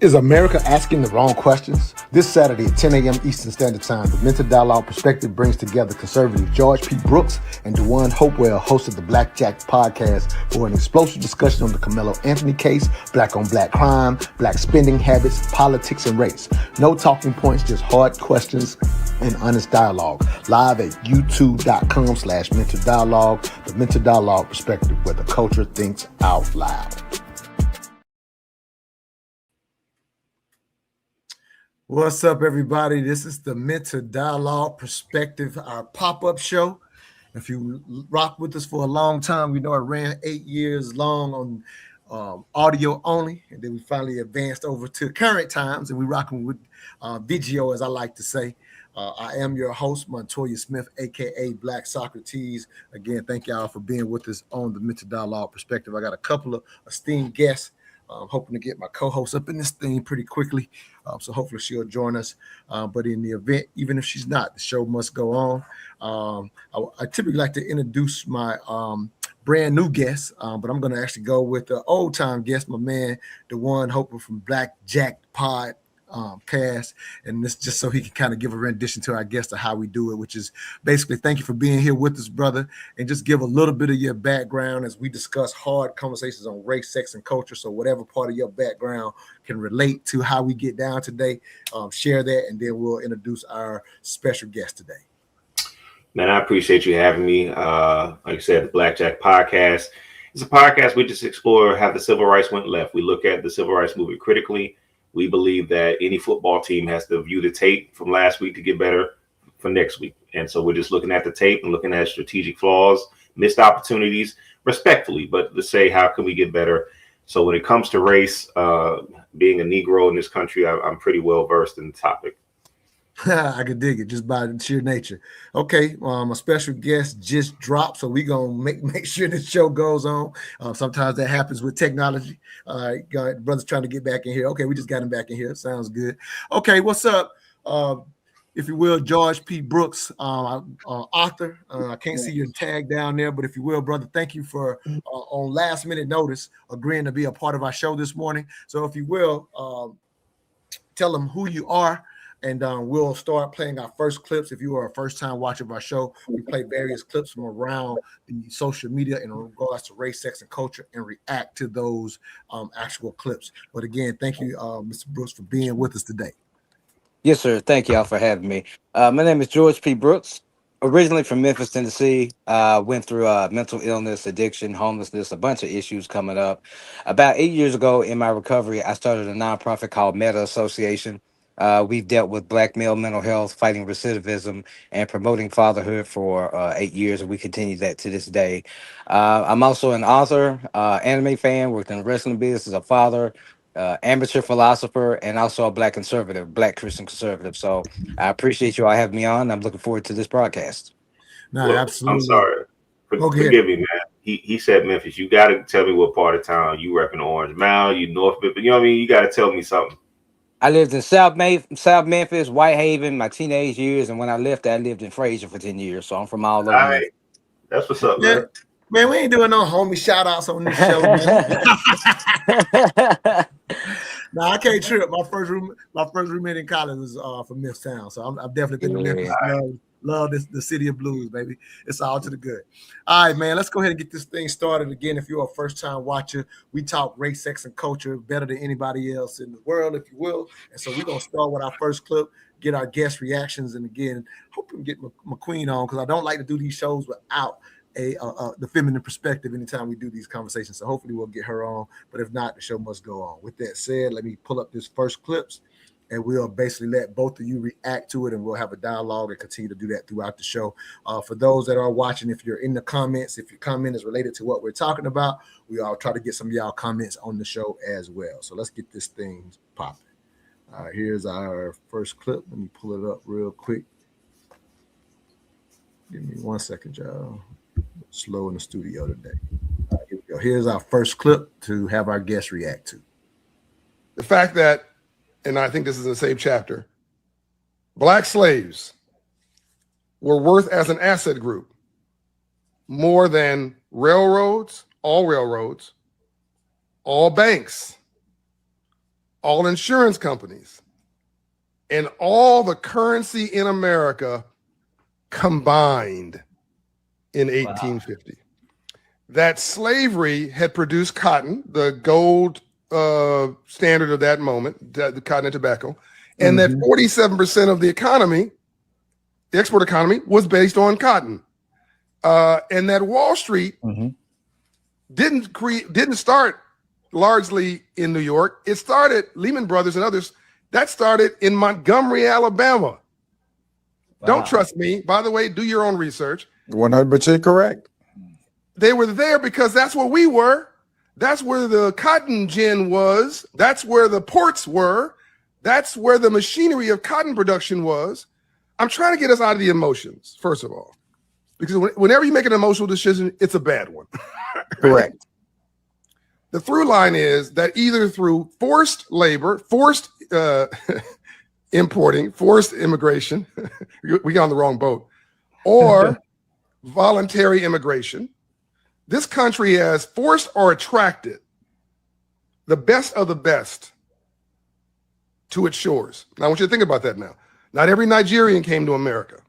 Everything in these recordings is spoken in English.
Is America asking the wrong questions? This Saturday at 10 a.m. Eastern Standard Time, the Mental Dialogue Perspective brings together conservative George P. Brooks and D'Juan Hopewell, host of the Blackjack podcast, for an explosive discussion on the Karmelo Anthony case, black-on-black crime, black spending habits, politics, and race. No talking points, just hard questions and honest dialogue. Live at youtube.com/mental dialogue, the Mental Dialogue Perspective, where the culture thinks out loud. What's up, everybody? This is the Mental Dialogue Perspective, our pop-up show. If you rock with us for a long time, we know it ran 8 years long on audio only, and then we finally advanced over to current times, and we're rocking with video, as I like to say. I am your host, Montoya Smith, aka Black Socrates. Again, thank y'all for being with us on the Mental Dialogue Perspective. I got a couple of esteemed guests. I'm hoping to get my co-host up in this thing pretty quickly, so hopefully she'll join us. But in the event, even if she's not, the show must go on. I typically like to introduce my brand new guest, but I'm going to actually go with the old-time guest, my man, D'Juan Hopewell from Blackjack Podcast, and this just so he can kind of give a rendition to our guest of how we do it, which is basically thank you for being here with us, brother, and just give a little bit of your background as we discuss hard conversations on race, sex, and culture. So whatever part of your background can relate to how we get down today, share that, and then we'll introduce our special guest today. Man, I appreciate you having me. Like you said, the Blackjack Podcast is a podcast we just explore how the civil rights went left. We look at the civil rights movement critically. We believe that any football team has to view the tape from last week to get better for next week. And so we're just looking at the tape and looking at strategic flaws, missed opportunities, respectfully, but to say, how can we get better? So when it comes to race, being a Negro in this country, I'm pretty well versed in the topic. I could dig it just by sheer nature. Okay, a special guest just dropped, so we're gonna make sure this show goes on. Sometimes that happens with technology. All right, brother's trying to get back in here. Okay, we just got him back in here. Sounds good. Okay, what's up? If you will, George P. Brooks, author. I can't see your tag down there, but if you will, brother, thank you for on last minute notice agreeing to be a part of our show this morning. So if you will, tell them who you are. And we'll start playing our first clips. If you are a first-time watcher of our show, we play various clips from around the social media in regards to race, sex, and culture, and react to those actual clips. But again, thank you, Mr. Brooks, for being with us today. Yes, sir. Thank y'all for having me. My name is George P. Brooks. Originally from Memphis, Tennessee. Went through mental illness, addiction, homelessness, a bunch of issues coming up. About 8 years ago in my recovery, I started a nonprofit called Meta Association. We've dealt with black male mental health, fighting recidivism, and promoting fatherhood for 8 years, and we continue that to this day. I'm also an author, anime fan, worked in the wrestling business as a father, amateur philosopher, and also a black conservative, black Christian conservative. So I appreciate you all having me on. I'm looking forward to this broadcast. No, well, absolutely. I'm sorry. Forgive me, man. He said Memphis. You got to tell me what part of town you repping. Orange Mound, you North Memphis. You know what I mean? You got to tell me something. I lived in South Memphis, Whitehaven, my teenage years, and when I left, I lived in Fraser for 10 years. So I'm from all over. All right. That's what's up, man. Man, we ain't doing no homie shout outs on this show, man. No, I can't trip. My first roommate in college was from Mifftown, so I've definitely been to Memphis. Love this, the city of blues, baby. It's all to the good. All right, man, let's go ahead and get this thing started. Again, if you're a first-time watcher, we talk race, sex, and culture better than anybody else in the world, if you will. And so we're going to start with our first clip, get our guest reactions, and again, hope we can get McQueen on, because I don't like to do these shows without the feminine perspective anytime we do these conversations. So hopefully we'll get her on, but if not, the show must go on. With that said, let me pull up this first clips, and we'll basically let both of you react to it, and we'll have a dialogue and continue to do that throughout the show. For those that are watching, if you're in the comments, if your comment is related to what we're talking about, we all try to get some of y'all comments on the show as well. So let's get this thing popping. All right, here's our first clip. Let me pull it up real quick. Give me 1 second, y'all. Slow in the studio today. All right, here we go. Here's our first clip to have our guests react to. The fact that, and I think this is in the same chapter, black slaves were worth as an asset group more than railroads, all banks, all insurance companies, and all the currency in America combined in 1850. That slavery had produced cotton, the gold standard of that moment, the cotton and tobacco, and that 47% of the economy, the export economy, was based on cotton. And that Wall Street didn't start largely in New York. It started, Lehman Brothers and others, that started in Montgomery, Alabama. Wow. Don't trust me. By the way, do your own research. 100% correct. They were there because that's where we were. That's where the cotton gin was. That's where the ports were. That's where the machinery of cotton production was. I'm trying to get us out of the emotions, first of all, because whenever you make an emotional decision, it's a bad one. Correct. The through line is that either through forced labor, forced importing, forced immigration, we got on the wrong boat, or voluntary immigration, this country has forced or attracted the best of the best to its shores. Now, I want you to think about that now. Not every Nigerian came to America.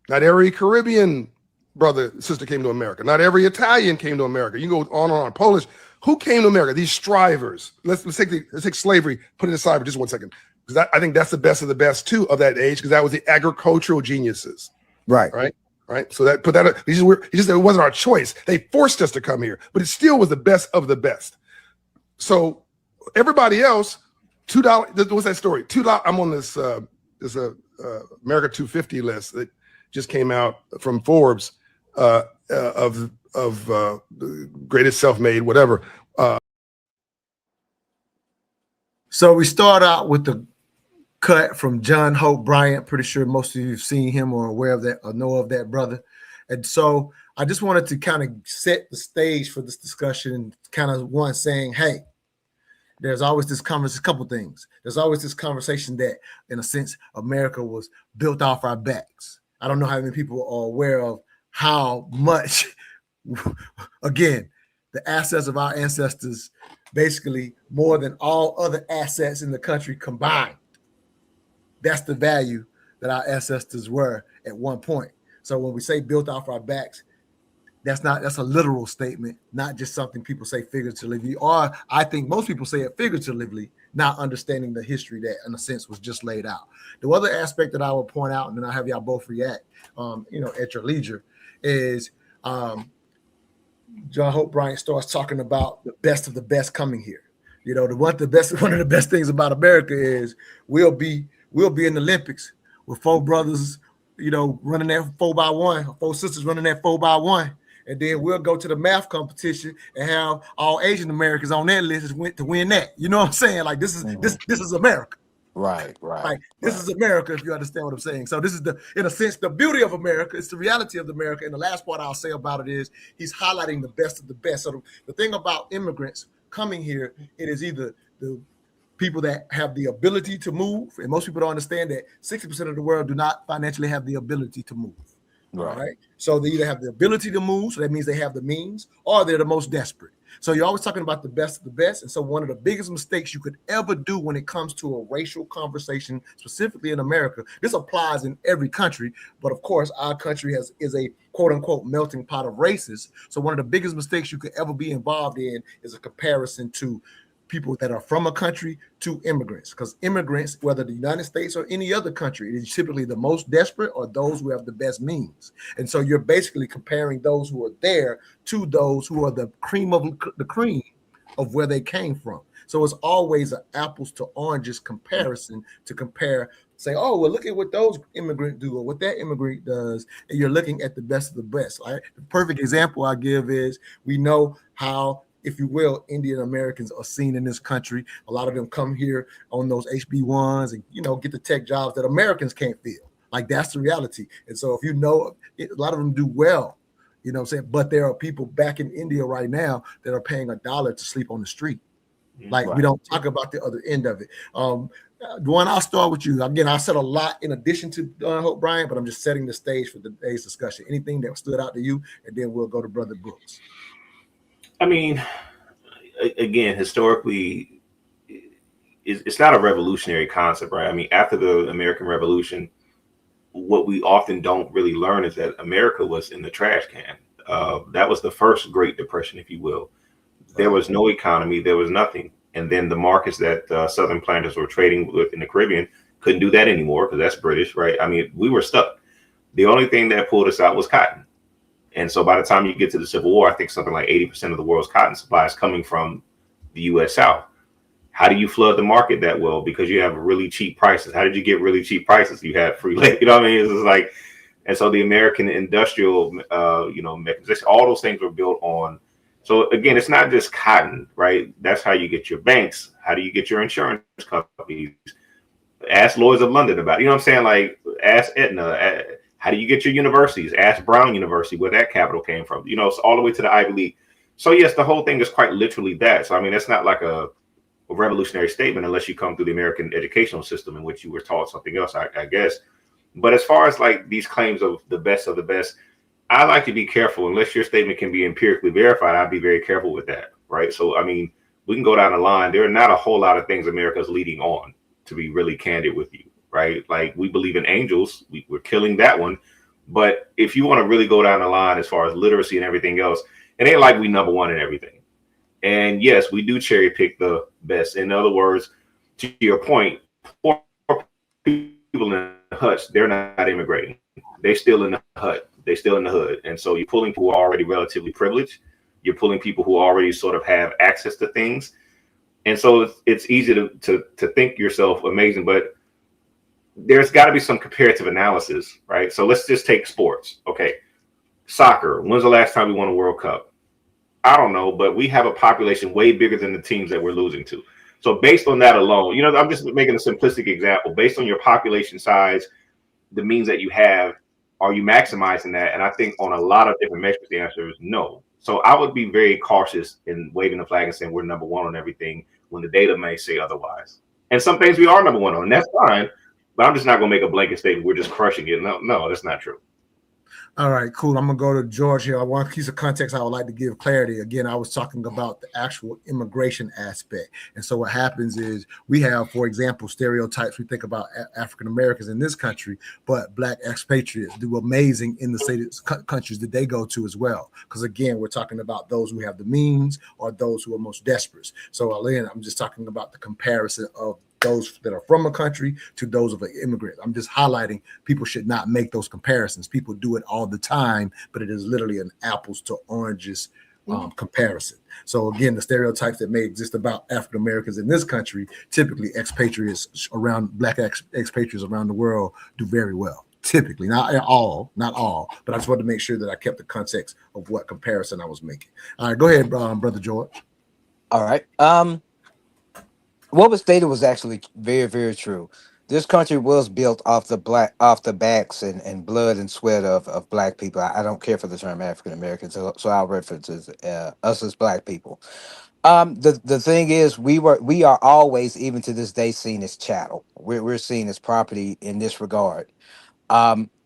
Not every Caribbean brother, sister came to America. Not every Italian came to America. You can go on and on. Polish. Who came to America? These strivers. Let's take slavery, put it aside for just 1 second. Because I think that's the best of the best, too, of that age, because that was the agricultural geniuses. Right. Right. So that it wasn't our choice. They forced us to come here, but it still was the best of the best. So everybody else, $2. What's that story? $2. I'm on this America 250 list that just came out from Forbes of greatest self-made whatever. So we start out with the cut from D'Juan Hope Bryant. Pretty sure most of you have seen him or aware of that or know of that brother. And so I just wanted to kind of set the stage for this discussion, kind of one saying, hey, there's always this conversation, a couple things. There's always this conversation that, in a sense, America was built off our backs. I don't know how many people are aware of how much, again, the assets of our ancestors, basically more than all other assets in the country combined. That's the value that our ancestors were at one point. So when we say built off our backs, that's a literal statement, not just something people say figuratively, or I think most people say it figuratively, not understanding the history that, in a sense, was just laid out. The other aspect that I will point out, and then I'll have y'all both react, at your leisure, is D'Juan Hope Bryant starts talking about the best of the best coming here. One of the best things about America is we'll be in the Olympics with four brothers, running that 4x1, four sisters running that 4x1. And then we'll go to the math competition and have all Asian Americans on that list to win that. You know what I'm saying? Like this is America. Right. This is America, if you understand what I'm saying. So this is in a sense, the beauty of America. It's the reality of America. And the last part I'll say about it is he's highlighting the best of the best. So the thing about immigrants coming here, it is either the people that have the ability to move, and most people don't understand that 60% of the world do not financially have the ability to move. Right. So they either have the ability to move, so that means they have the means, or they're the most desperate. So you're always talking about the best of the best. And so one of the biggest mistakes you could ever do when it comes to a racial conversation, specifically in America, this applies in every country, but of course our country is a quote unquote melting pot of races. So one of the biggest mistakes you could ever be involved in is a comparison to people that are from a country to immigrants, because immigrants, whether the United States or any other country, it is typically the most desperate or those who have the best means. And so you're basically comparing those who are there to those who are the cream of the cream of where they came from. So it's always an apples to oranges comparison to compare, say, oh, well, look at what those immigrants do or what that immigrant does. And you're looking at the best of the best. Right? The perfect example I give is we know how, if you will, Indian Americans are seen in this country. A lot of them come here on those HB1s and, get the tech jobs that Americans can't fill. Like, that's the reality. And so if a lot of them do well, what I'm saying? But there are people back in India right now that are paying $1 to sleep on the street. Like, we don't talk about the other end of it. D'Juan, I'll start with you. Again, I said a lot in addition to D'Juan Hope Bryant, but I'm just setting the stage for today's discussion. Anything that stood out to you, and then we'll go to Brother Brooks. I mean, again, historically, it's not a revolutionary concept, right? I mean, after the American Revolution, what we often don't really learn is that America was in the trash can. That was the first Great Depression, if you will. There was no economy, there was nothing. And then the markets that Southern planters were trading with in the Caribbean couldn't do that anymore because that's British, right? I mean, we were stuck. The only thing that pulled us out was cotton. And so by the time you get to the Civil War, I think something like 80% of the world's cotton supply is coming from the US South. How do you flood the market that well? Because you have really cheap prices. How did you get really cheap prices? You had free labor, you know what I mean? It's just like, and so the American industrial, mechanization, all those things were built on. So again, it's not just cotton, right? That's how you get your banks. How do you get your insurance companies? Ask Lloyd's of London about it. You know what I'm saying? Like, ask Aetna. How do you get your universities? Ask Brown University where that capital came from. You know, it's all the way to the Ivy League. So yes, the whole thing is quite literally that. So I mean, it's not like a revolutionary statement unless you come through the American educational system in which you were taught something else, I guess. But as far as like these claims of the best, I like to be careful. Unless your statement can be empirically verified, I'd be very careful with that, right? So I mean, we can go down the line. There are not a whole lot of things America's leading on, to be really candid with you, right? Like, we believe in angels, we're killing that one. But if you want to really go down the line as far as literacy and everything else, it ain't like we number one in everything. And yes, we do cherry pick the best. In other words, to your point, poor people in the huts, they're not immigrating. They're still in the hut. They're still in the hood. And so you're pulling people who are already relatively privileged. You're pulling people who already sort of have access to things. And so it's easy to think yourself amazing, but there's got to be some comparative analysis, right? So let's just take sports. Okay. Soccer. When's the last time we won a World Cup? I don't know, but we have a population way bigger than the teams that we're losing to. So based on that alone, you know, I'm just making a simplistic example. Based on your population size, the means that you have, are you maximizing that? And I think on a lot of different metrics, the answer is no. So I would be very cautious in waving the flag and saying we're number one on everything when the data may say otherwise. And some things we are number one on, and that's fine. But I'm just not going to make a blanket statement. We're just crushing it. No, that's not true. All right, cool. I'm gonna go to George here. I want a piece of context. I would like to give clarity. Again, I was talking about the actual immigration aspect. And so what happens is we have, for example, stereotypes. We think about African Americans in this country, but Black expatriates do amazing in the state countries that they go to as well. Because again, we're talking about those who have the means or those who are most desperate. So again, I'm just talking about the comparison of those that are from a country to those of an immigrant. I'm just highlighting people should not make those comparisons. People do it all the time, but it is literally an apples to oranges comparison. So again, the stereotypes that may exist about African Americans in this country, typically expatriates around Black expatriates around the world do very well. Typically, not all, but I just wanted to make sure that I kept the context of what comparison I was making. All right, go ahead, Brother George. All right. What was stated was actually very, very true. This country was built off the backs and blood and sweat of black people. I don't care for the term African American, so I'll reference as, us as black people. The thing is, we are always, even to this day, seen as chattel. We're seen as property in this regard.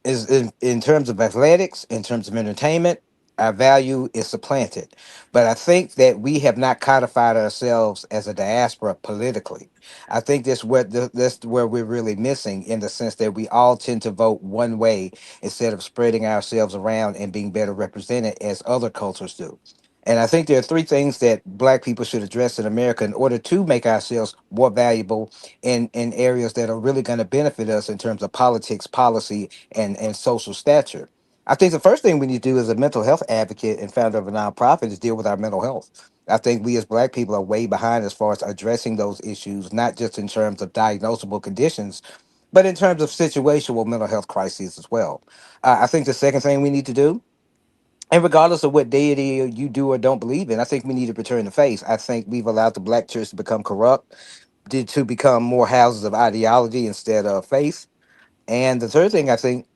Is in terms of athletics, in terms of entertainment, our value is supplanted. But I think that we have not codified ourselves as a diaspora politically. I think that's where we're really missing, in the sense that we all tend to vote one way instead of spreading ourselves around and being better represented as other cultures do. And I think there are three things that black people should address in America in order to make ourselves more valuable in areas that are really going to benefit us in terms of politics, policy, and social stature. I think the first thing we need to do as a mental health advocate and founder of a nonprofit is deal with our mental health. I think we as black people are way behind as far as addressing those issues, not just in terms of diagnosable conditions, but in terms of situational mental health crises as well. I think the second thing we need to do, and regardless of what deity you do or don't believe in, I think we need to return the faith. I think we've allowed the black church to become corrupt, to become more houses of ideology instead of faith. And the third thing I think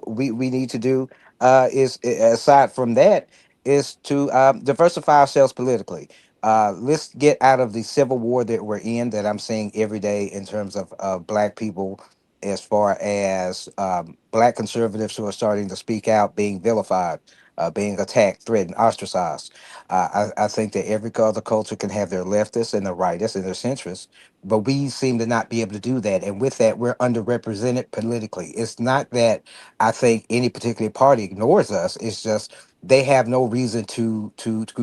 we need to do is, aside from that, is to diversify ourselves politically. Let's get out of the civil war that we're in, that I'm seeing every day in terms of black people as far as Black conservatives who are starting to speak out being vilified, being attacked, threatened, ostracized. I think that every other culture can have their leftists and their rightists and their centrists, but we seem to not be able to do that. And with that, we're underrepresented politically. It's not that I think any particular party ignores us. It's just they have no reason to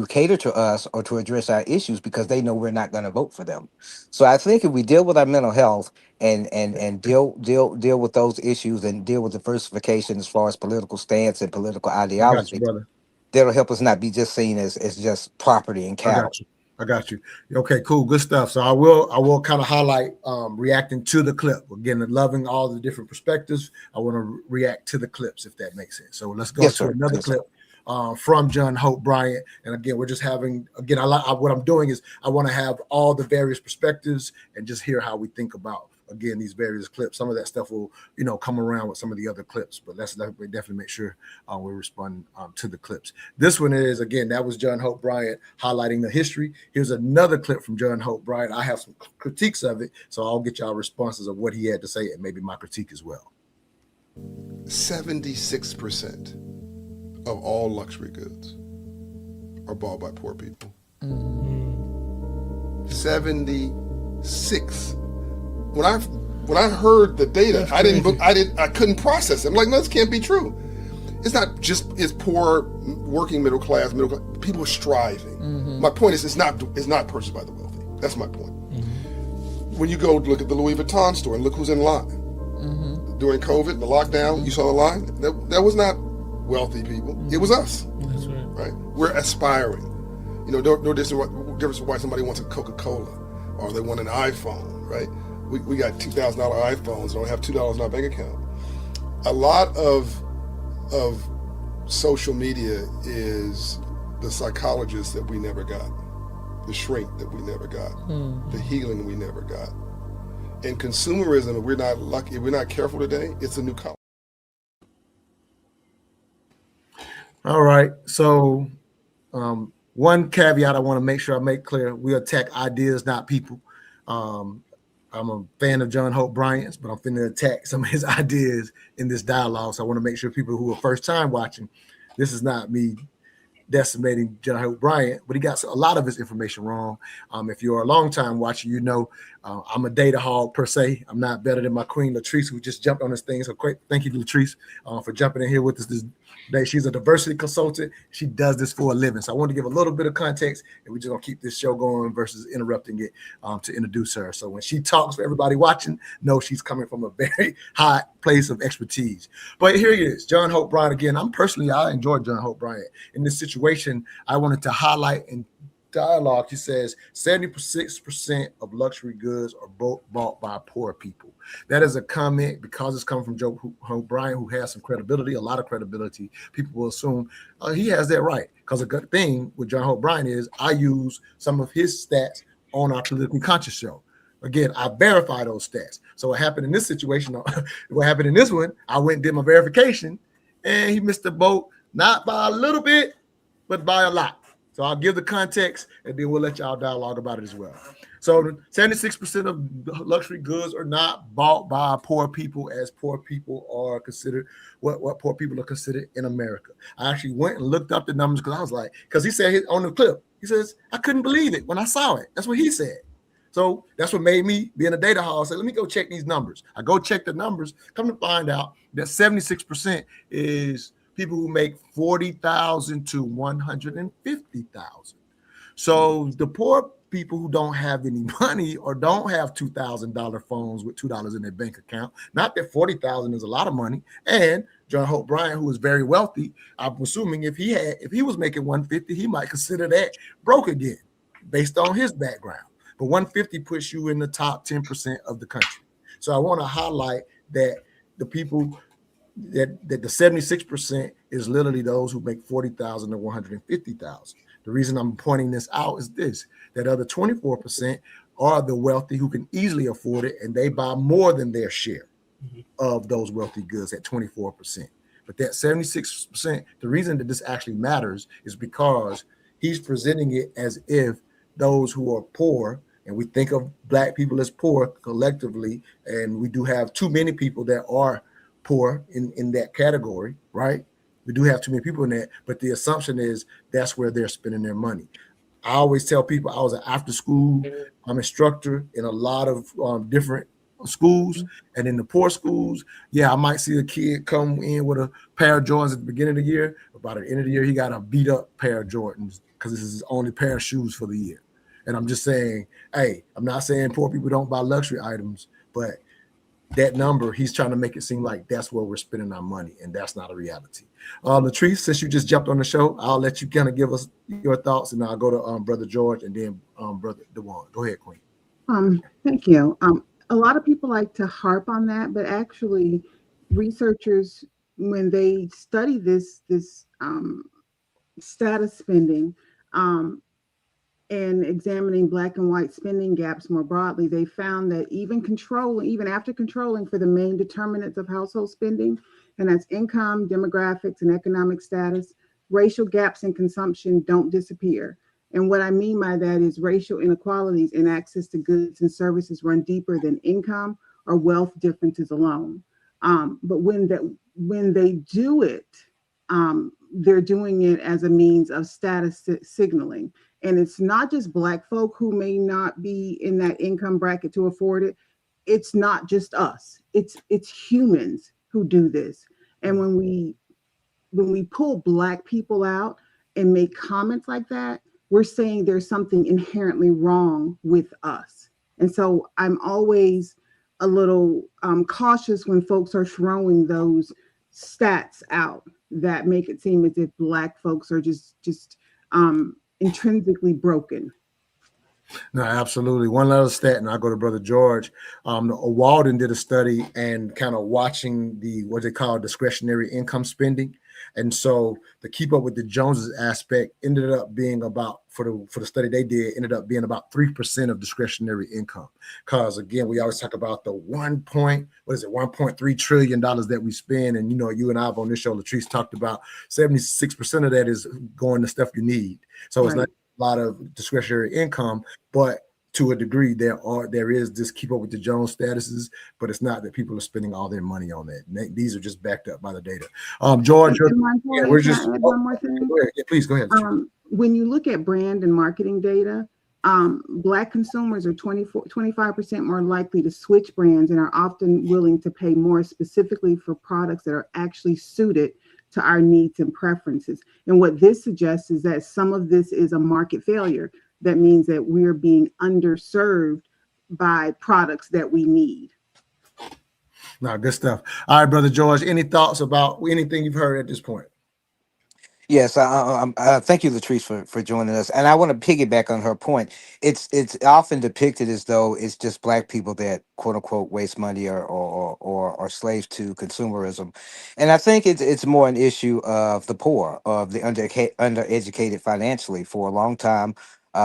cater to us or to address our issues because they know we're not going to vote for them. So I think if we deal with our mental health and deal with those issues and deal with diversification as far as political stance and political I got you, ideology, brother. that'll help us not be just seen as just property and I cattle. got you. I got you. Okay, cool, good stuff. So I will kind of highlight reacting to the clip. Again, loving all the different perspectives. I want to react to the clips if that makes sense. So let's go Yes, to sir. another Yes, sir. clip from D'Juan Hope Bryant. And again, we're just having what I'm doing is I want to have all the various perspectives and just hear how we think about again these various clips. Some of that stuff will come around with some of the other clips, but let's definitely make sure we respond to the clips. This one is, again, that was D'Juan Hope Bryant highlighting the history. Here's another clip from D'Juan Hope Bryant. I have some critiques of it, so I'll get y'all responses of what he had to say and maybe my critique as well. 76% of all luxury goods are bought by poor people. 76. When I heard the data, I couldn't process it. I'm like, no, this can't be true. It's not just poor working middle class people are striving. My point is it's not purchased by the wealthy. That's my point. When you go look at the Louis Vuitton store and look who's in line. During COVID, the lockdown, you saw the line. That was not wealthy people. It was us. That's right. Right? We're aspiring. No difference why somebody wants a Coca-Cola or they want an iPhone, right? We got $2,000 iPhones, don't have $2 in our bank account. A lot of social media is the psychologist that we never got, the shrink that we never got, the healing we never got. And consumerism, if we're not lucky, if we're not careful today, it's a new color. All right. So one caveat I want to make sure I make clear: we attack ideas, not people. I'm a fan of D'Juan Hope Bryant's, but I'm finna attack some of his ideas in this dialogue. So I want to make sure people who are first time watching, this is not me decimating D'Juan Hope Bryant, but he got a lot of his information wrong. If you're a long time watcher, I'm a data hog per se. I'm not better than my queen Latrice, who just jumped on this thing. So thank you, Latrice, for jumping in here with us this day. She's a diversity consultant. She does this for a living. So I want to give a little bit of context, and we're just gonna keep this show going versus interrupting it to introduce her. So when she talks, for everybody watching, know she's coming from a very high place of expertise. But here he is, D'Juan Hope Bryant again. I enjoy D'Juan Hope Bryant. In this situation, I wanted to highlight and dialogue. He says 76% of luxury goods are bought by poor people. That is a comment because it's coming from D'Juan Hope Bryant, who has some credibility, a lot of credibility. People will assume he has that right, because a good thing with D'Juan Hope Bryant is I use some of his stats on our politically conscious show. Again, I verify those stats. So what happened in this situation, what happened in this one, I went and did my verification, and he missed the boat, not by a little bit, but by a lot. So I'll give the context, and then we'll let y'all dialogue about it as well. So 76% of luxury goods are not bought by poor people, as poor people are considered what poor people are considered in America. I actually went and looked up the numbers because he said on the clip, he says, I couldn't believe it when I saw it. That's what he said. So that's what made me, being a data hog, say, let me go check these numbers. I go check the numbers, come to find out that 76% is people who make $40,000 to $150,000. So the poor people who don't have any money or don't have $2,000 phones with $2 in their bank account, not that $40,000 is a lot of money. And D'Juan Hope Bryant, who is very wealthy, I'm assuming if he was making $150,000, he might consider that broke again, based on his background. But $150,000 puts you in the top 10% of the country. So I want to highlight that the people that the 76% is literally those who make $40,000 to $150,000. The reason I'm pointing this out is that other 24% are the wealthy who can easily afford it, and they buy more than their share of those wealthy goods at 24%. But that 76%, the reason that this actually matters is because he's presenting it as if those who are poor and we think of black people as poor collectively, and we do have too many people that are poor in that category, right? We do have too many people in that, but the assumption is that's where they're spending their money. I always tell people I was an after school instructor in a lot of different schools, and in the poor schools, yeah, I might see a kid come in with a pair of Jordans at the beginning of the year. But by the end of the year, he got a beat up pair of Jordans because this is his only pair of shoes for the year. And I'm just saying, hey, I'm not saying poor people don't buy luxury items, but that number, he's trying to make it seem like that's where we're spending our money, and that's not a reality. Latrice, since you just jumped on the show, I'll let you kind of give us your thoughts, and I'll go to Brother George and then Brother D'Juan. Go ahead, Queen. Thank you. A lot of people like to harp on that, but actually, researchers, when they study this status spending, and examining black and white spending gaps more broadly, they found that even after controlling for the main determinants of household spending, and that's income, demographics, and economic status, racial gaps in consumption don't disappear. And what I mean by that is racial inequalities in access to goods and services run deeper than income or wealth differences alone. But when they do it, they're doing it as a means of status signaling. And it's not just black folk who may not be in that income bracket to afford it. It's not just us. It's humans who do this. And when we pull black people out and make comments like that, we're saying there's something inherently wrong with us. And so I'm always a little cautious when folks are throwing those stats out that make it seem as if black folks are just intrinsically broken. No, absolutely. One other stat, and I'll go to Brother George. Walden did a study and kind of watching the what they call discretionary income spending. And so the keep up with the Joneses aspect ended up being about, for the study they did, ended up being about 3% of discretionary income. Because again, we always talk about the $1.3 trillion that we spend. And you and I on this show, Latrice, talked about 76% of that is going to stuff you need. So it's not a lot of discretionary income, but to a degree, there is this keep up with the Jones statuses, but it's not that people are spending all their money on that. These are just backed up by the data. George, we're just one more thing. Please go ahead. When you look at brand and marketing data, Black consumers are 25% more likely to switch brands and are often willing to pay more specifically for products that are actually suited to our needs and preferences. And what this suggests is that some of this is a market failure. That means that we're being underserved by products that we need. No, good stuff. All right, Brother George, any thoughts about anything you've heard at this point? Yes, thank you, Latrice, for joining us. And I want to piggyback on her point. It's often depicted as though it's just black people that quote unquote waste money or are slaves to consumerism. And I think it's more an issue of the poor, of the undereducated financially. For a long time,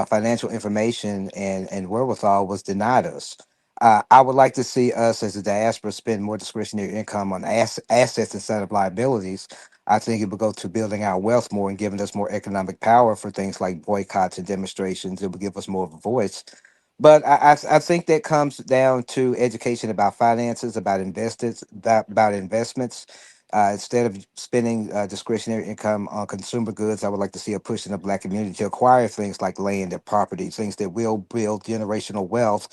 financial information and wherewithal was denied us. I would like to see us as a diaspora spend more discretionary income on assets instead of liabilities. I think it would go to building our wealth more and giving us more economic power for things like boycotts and demonstrations. It would give us more of a voice. But I think that comes down to education about finances, about investors, about investments. Instead of spending discretionary income on consumer goods, I would like to see a push in the Black community to acquire things like land and property, things that will build generational wealth,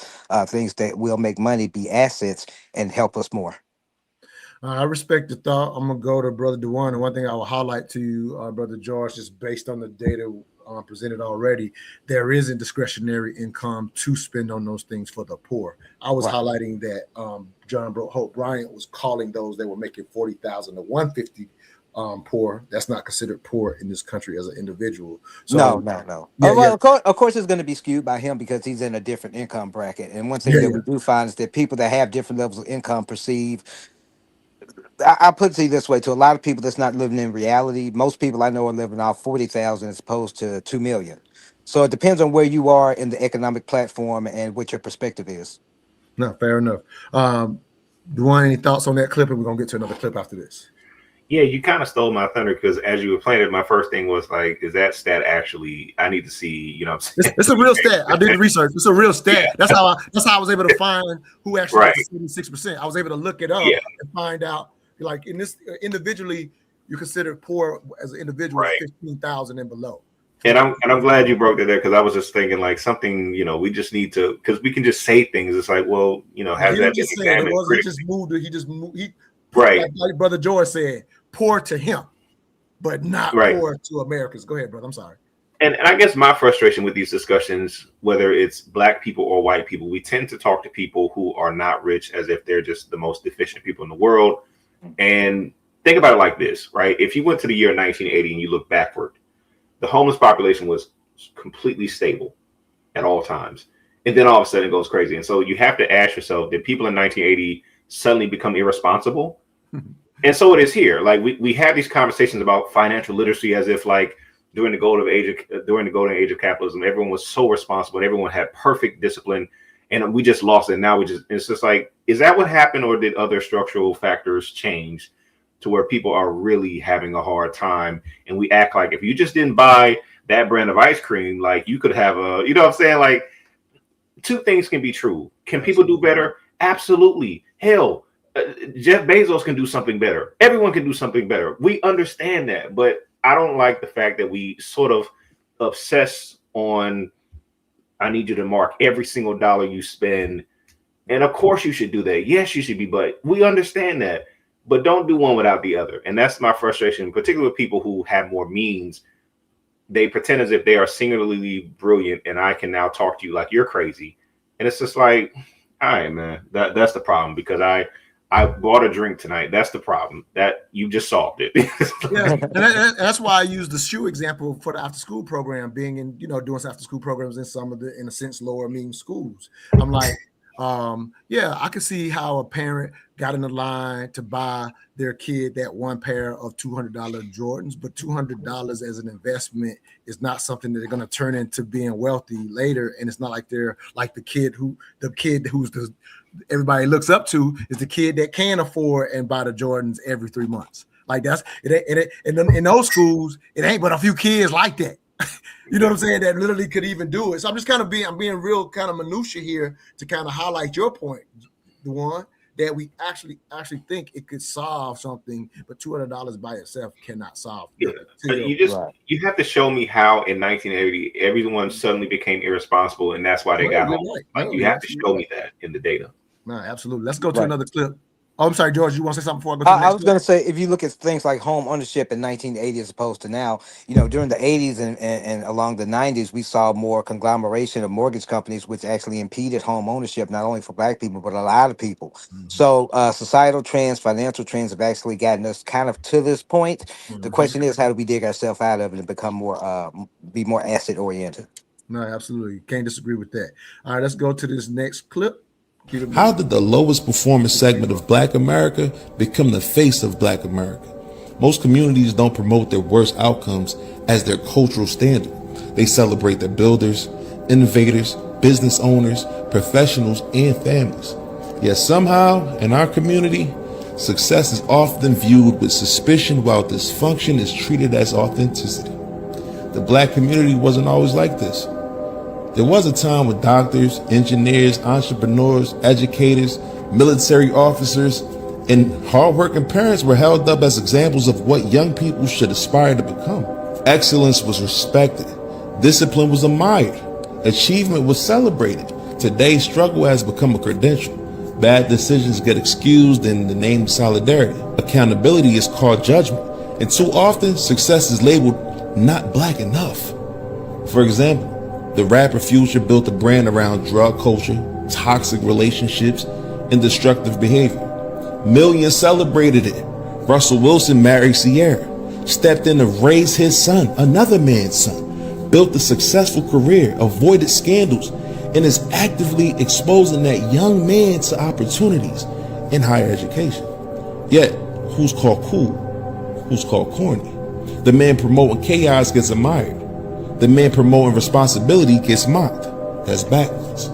things that will make money be assets and help us more. I respect the thought. I'm going to go to Brother D'Juan. And one thing I will highlight to you, Brother George, just based on the data presented already, there isn't discretionary income to spend on those things for the poor. I was highlighting that John Hope Bryant was calling those that were making $40,000 to $150,000 poor. That's not considered poor in this country as an individual. So, No. Yeah, Of course, it's going to be skewed by him because he's in a different income bracket. And one thing that we do find is that people that have different levels of income perceive. I put it this way: to a lot of people that's not living in reality, most people I know are living off 40,000 as opposed to 2 million. So it depends on where you are in the economic platform and what your perspective is. No, fair enough. D'Juan, any thoughts on that clip? And we're gonna get to another clip after this. Yeah, you kind of stole my thunder because as you were playing it, my first thing was like, is that stat actually? I need to see. You know, what I'm saying? It's a real stat. I did the research. It's a real stat. Yeah. That's how I was able to find who actually Right. gets 76%. I was able to look it up Yeah. and find out. Like in this individually, you consider poor as an individual Right. 15,000 and below. And I'm glad you broke that there because I was just thinking like something, you know, we just need to, because we can just say things. It's like, well, you know, has He that been just said it examined wasn't. critically? He just moved. Right. Like Brother George said, poor to him, but not Right. poor to Americans. Go ahead, brother. I'm sorry. And I guess my frustration with these discussions, whether it's black people or white people, we tend to talk to people who are not rich as if they're just the most efficient people in the world. And think about it like this, right? If you went to the year 1980 and you look backward, the homeless population was completely stable at all times. And then all of a sudden it goes crazy. And so you have to ask yourself, did people in 1980 suddenly become irresponsible? And so it is here. Like we have these conversations about financial literacy as if like during the golden age of capitalism, everyone was so responsible and everyone had perfect discipline, and we just lost it. Now it's just like, is that what happened, or did other structural factors change to where people are really having a hard time? And we act like if you just didn't buy that brand of ice cream, like you could have a, you know what I'm saying? Like two things can be true. Can people do better? Absolutely. Hell, Jeff Bezos can do something better. Everyone can do something better. We understand that, but I don't like the fact that we sort of obsess on, I need you to mark every single dollar you spend. And of course you should do that. Yes, you should be, but we understand that. But don't do one without the other. And that's my frustration, particularly with people who have more means. They pretend as if they are singularly brilliant, and I can now talk to you like you're crazy. And it's just like, all right, man, that's the problem, because I bought a drink tonight. That's the problem. That you just solved it. Yeah, and that's why I use the shoe example for the after school program, being in, doing after school programs in some of the, in a sense, lower mean schools. I'm like, yeah, I can see how a parent got in the line to buy their kid that one pair of $200 Jordans, but $200 as an investment is not something that they're going to turn into being wealthy later. And it's not like they're like the kid who's everybody looks up to is the kid that can afford and buy the Jordans every 3 months. Like that's it. And in those schools, it ain't but a few kids like that. You know what I'm saying? That literally could even do it. So I'm just kind of I'm being real kind of minutia here to kind of highlight your point, D'Juan, that we actually think it could solve something, but $200 by itself cannot solve. Yeah. You have to show me how in 1980 everyone suddenly became irresponsible, and that's why they got home. Right. Like you have to show me that in the data. No, absolutely. Let's go to another clip. Oh, I'm sorry, George. You want to say something before I go to the next I was going to say, if you look at things like home ownership in 1980 as opposed to now, during the 80s and along the 90s, we saw more conglomeration of mortgage companies, which actually impeded home ownership, not only for black people, but a lot of people. Mm-hmm. So societal trends, financial trends have actually gotten us kind of to this point. Mm-hmm. The question is, how do we dig ourselves out of it and become be more asset oriented? No, absolutely. Can't disagree with that. All right, let's go to this next clip. How did the lowest performing segment of Black America become the face of Black America? Most communities don't promote their worst outcomes as their cultural standard. They celebrate their builders, innovators, business owners, professionals, and families. Yet somehow, in our community, success is often viewed with suspicion while dysfunction is treated as authenticity. The Black community wasn't always like this. There was a time when doctors, engineers, entrepreneurs, educators, military officers, and hardworking parents were held up as examples of what young people should aspire to become. Excellence was respected. Discipline was admired. Achievement was celebrated. Today, struggle has become a credential. Bad decisions get excused in the name of solidarity. Accountability is called judgment. And too often, success is labeled not Black enough. For example, the rapper Future built a brand around drug culture, toxic relationships, and destructive behavior. Millions celebrated it. Russell Wilson married Sierra, stepped in to raise his son, another man's son, built a successful career, avoided scandals, and is actively exposing that young man to opportunities in higher education. Yet, who's called cool? Who's called corny? The man promoting chaos gets admired. The man promoting responsibility gets mocked. That's backwards.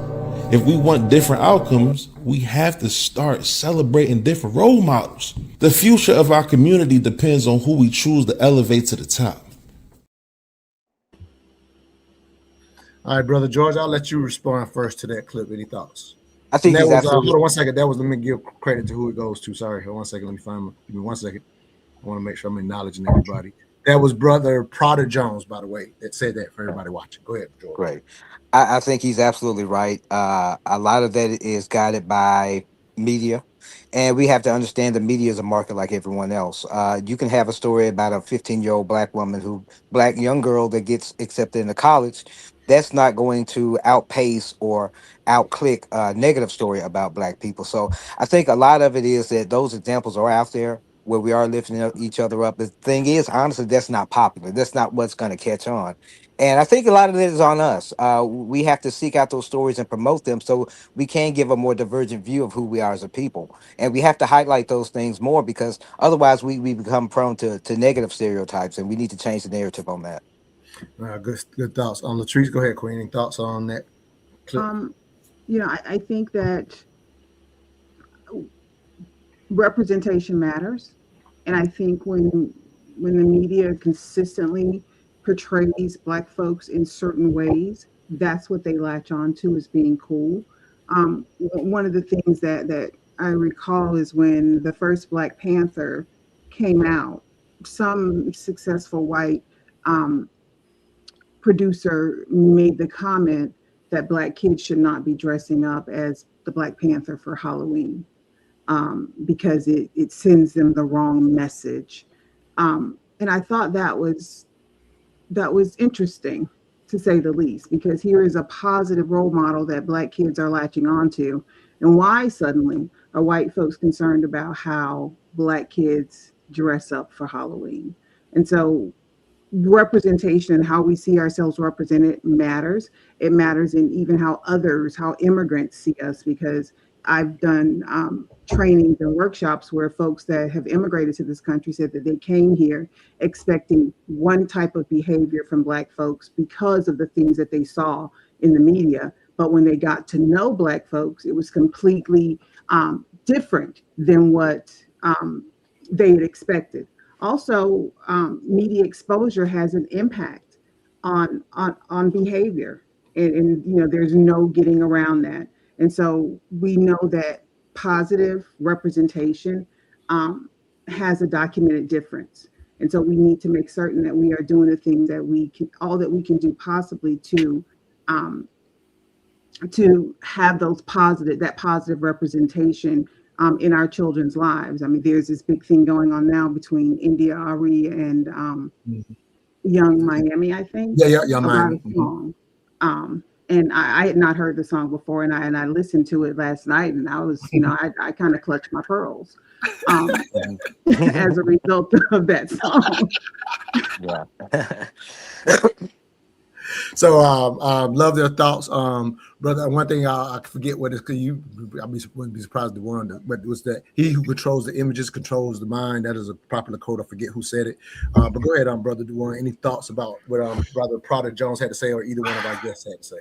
If we want different outcomes, We have to start celebrating different role models. The future of our community depends on who we choose to elevate to the top. All right, Brother George, I'll let you respond first to that clip. Any thoughts? I And think that he's was, absolutely hold on one second. That was, let me give credit to who it goes to. Sorry, hold on one second. Let me find, give me 1 second. I want to make sure I'm acknowledging everybody. That was Brother Prada Jones, by the way, that said that for everybody watching. Go ahead, George. great. I think he's absolutely right. A lot of that is guided by media. And we have to understand the media is a market like everyone else. You can have a story about a 15-year-old black woman black young girl that gets accepted into college. That's not going to outpace or outclick a negative story about black people. So I think a lot of it is that those examples are out there where we are lifting each other up. The thing is, honestly, that's not popular. That's not what's going to catch on. And I think a lot of it is on us. We have to seek out those stories and promote them so we can give a more divergent view of who we are as a people. And we have to highlight those things more because otherwise we become prone to negative stereotypes, and we need to change the narrative on that. Good thoughts. Latrice, go ahead, Queen. Any thoughts on that clip? I think that representation matters. And I think when the media consistently portrays black folks in certain ways, that's what they latch on to as being cool. One of the things that I recall is when the first Black Panther came out, some successful white producer made the comment that black kids should not be dressing up as the Black Panther for Halloween. Because it sends them the wrong message. And I thought that was interesting, to say the least, because here is a positive role model that black kids are latching onto. And why suddenly are white folks concerned about how black kids dress up for Halloween? And so representation and how we see ourselves represented matters. It matters in even how immigrants see us, because I've done trainings and workshops where folks that have immigrated to this country said that they came here expecting one type of behavior from Black folks because of the things that they saw in the media. But when they got to know Black folks, it was completely different than what they had expected. Also, media exposure has an impact on behavior, and there's no getting around that. And so we know that positive representation has a documented difference. And so we need to make certain that we are doing the things that all that we can do possibly to have that positive representation in our children's lives. I mean, there's this big thing going on now between India Ari and Young Miami, I think. Yeah, Young Miami. About a song. And I had not heard the song before, and I listened to it last night, and I was, I kind of clutched my pearls as a result of that song. Yeah. So love their thoughts, brother. One thing I forget what is, because wouldn't be surprised the one, but it was that he who controls the images controls the mind. That is a popular quote. I forget who said it. But go ahead, brother D'Juan. Any thoughts about what Brother Prada Jones had to say, or either one of our guests had to say?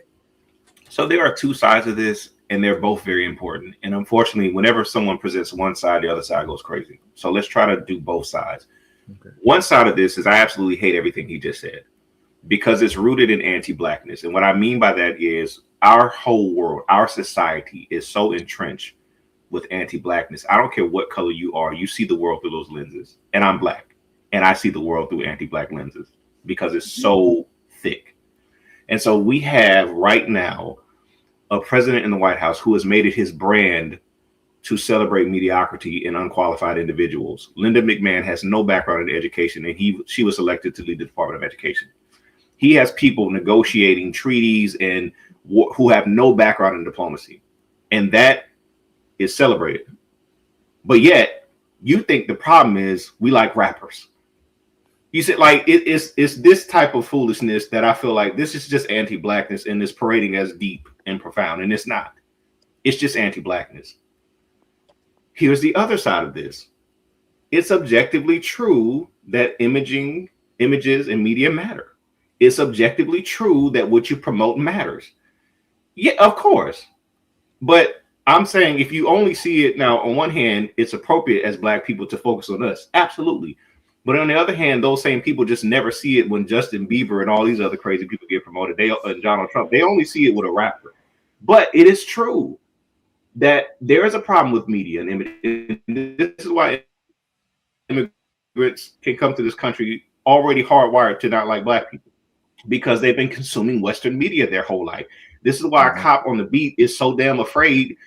So there are two sides of this, and they're both very important. And unfortunately, whenever someone presents one side, the other side goes crazy. So let's try to do both sides. Okay. One side of this is I absolutely hate everything he just said, because it's rooted in anti-Blackness. And what I mean by that is our whole world, our society is so entrenched with anti-Blackness. I don't care what color you are, you see the world through those lenses. And I'm Black, and I see the world through anti-Black lenses because it's so thick. And so we have right now a president in the White House who has made it his brand to celebrate mediocrity and unqualified individuals. Linda McMahon has no background in education, and she was elected to lead the Department of Education. He has people negotiating treaties and who have no background in diplomacy, and that is celebrated. But yet, you think the problem is we like rappers. You said, like, it's this type of foolishness that I feel like this is just anti-Blackness, and it's parading as deep and profound, and it's not. It's just anti-Blackness. Here's the other side of this. It's objectively true that images, and media matter. It's objectively true that what you promote matters. Yeah, of course. But I'm saying if you only see it now, on one hand, it's appropriate as Black people to focus on us. Absolutely. But on the other hand, those same people just never see it when Justin Bieber and all these other crazy people get promoted. They and Donald Trump, they only see it with a rapper. But it is true that there is a problem with media and image. And this is why immigrants can come to this country already hardwired to not like Black people, because they've been consuming Western media their whole life. This is why a cop on the beat is so damn afraid.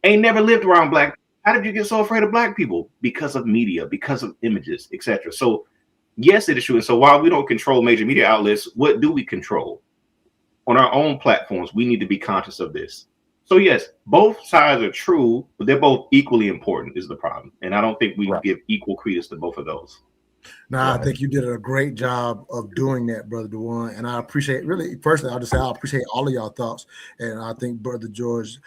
Ain't never lived around Black. How did you get so afraid of Black people? Because of media, because of images, etc. So yes, it is true. And so while we don't control major media outlets, what do we control? On our own platforms, we need to be conscious of this. So yes, both sides are true, but they're both equally important is the problem. And I don't think we give equal credence to both of those. No, I think you did a great job of doing that, Brother D'Juan. And I appreciate, really, personally, I'll just say I appreciate all of y'all thoughts. And I think Brother George,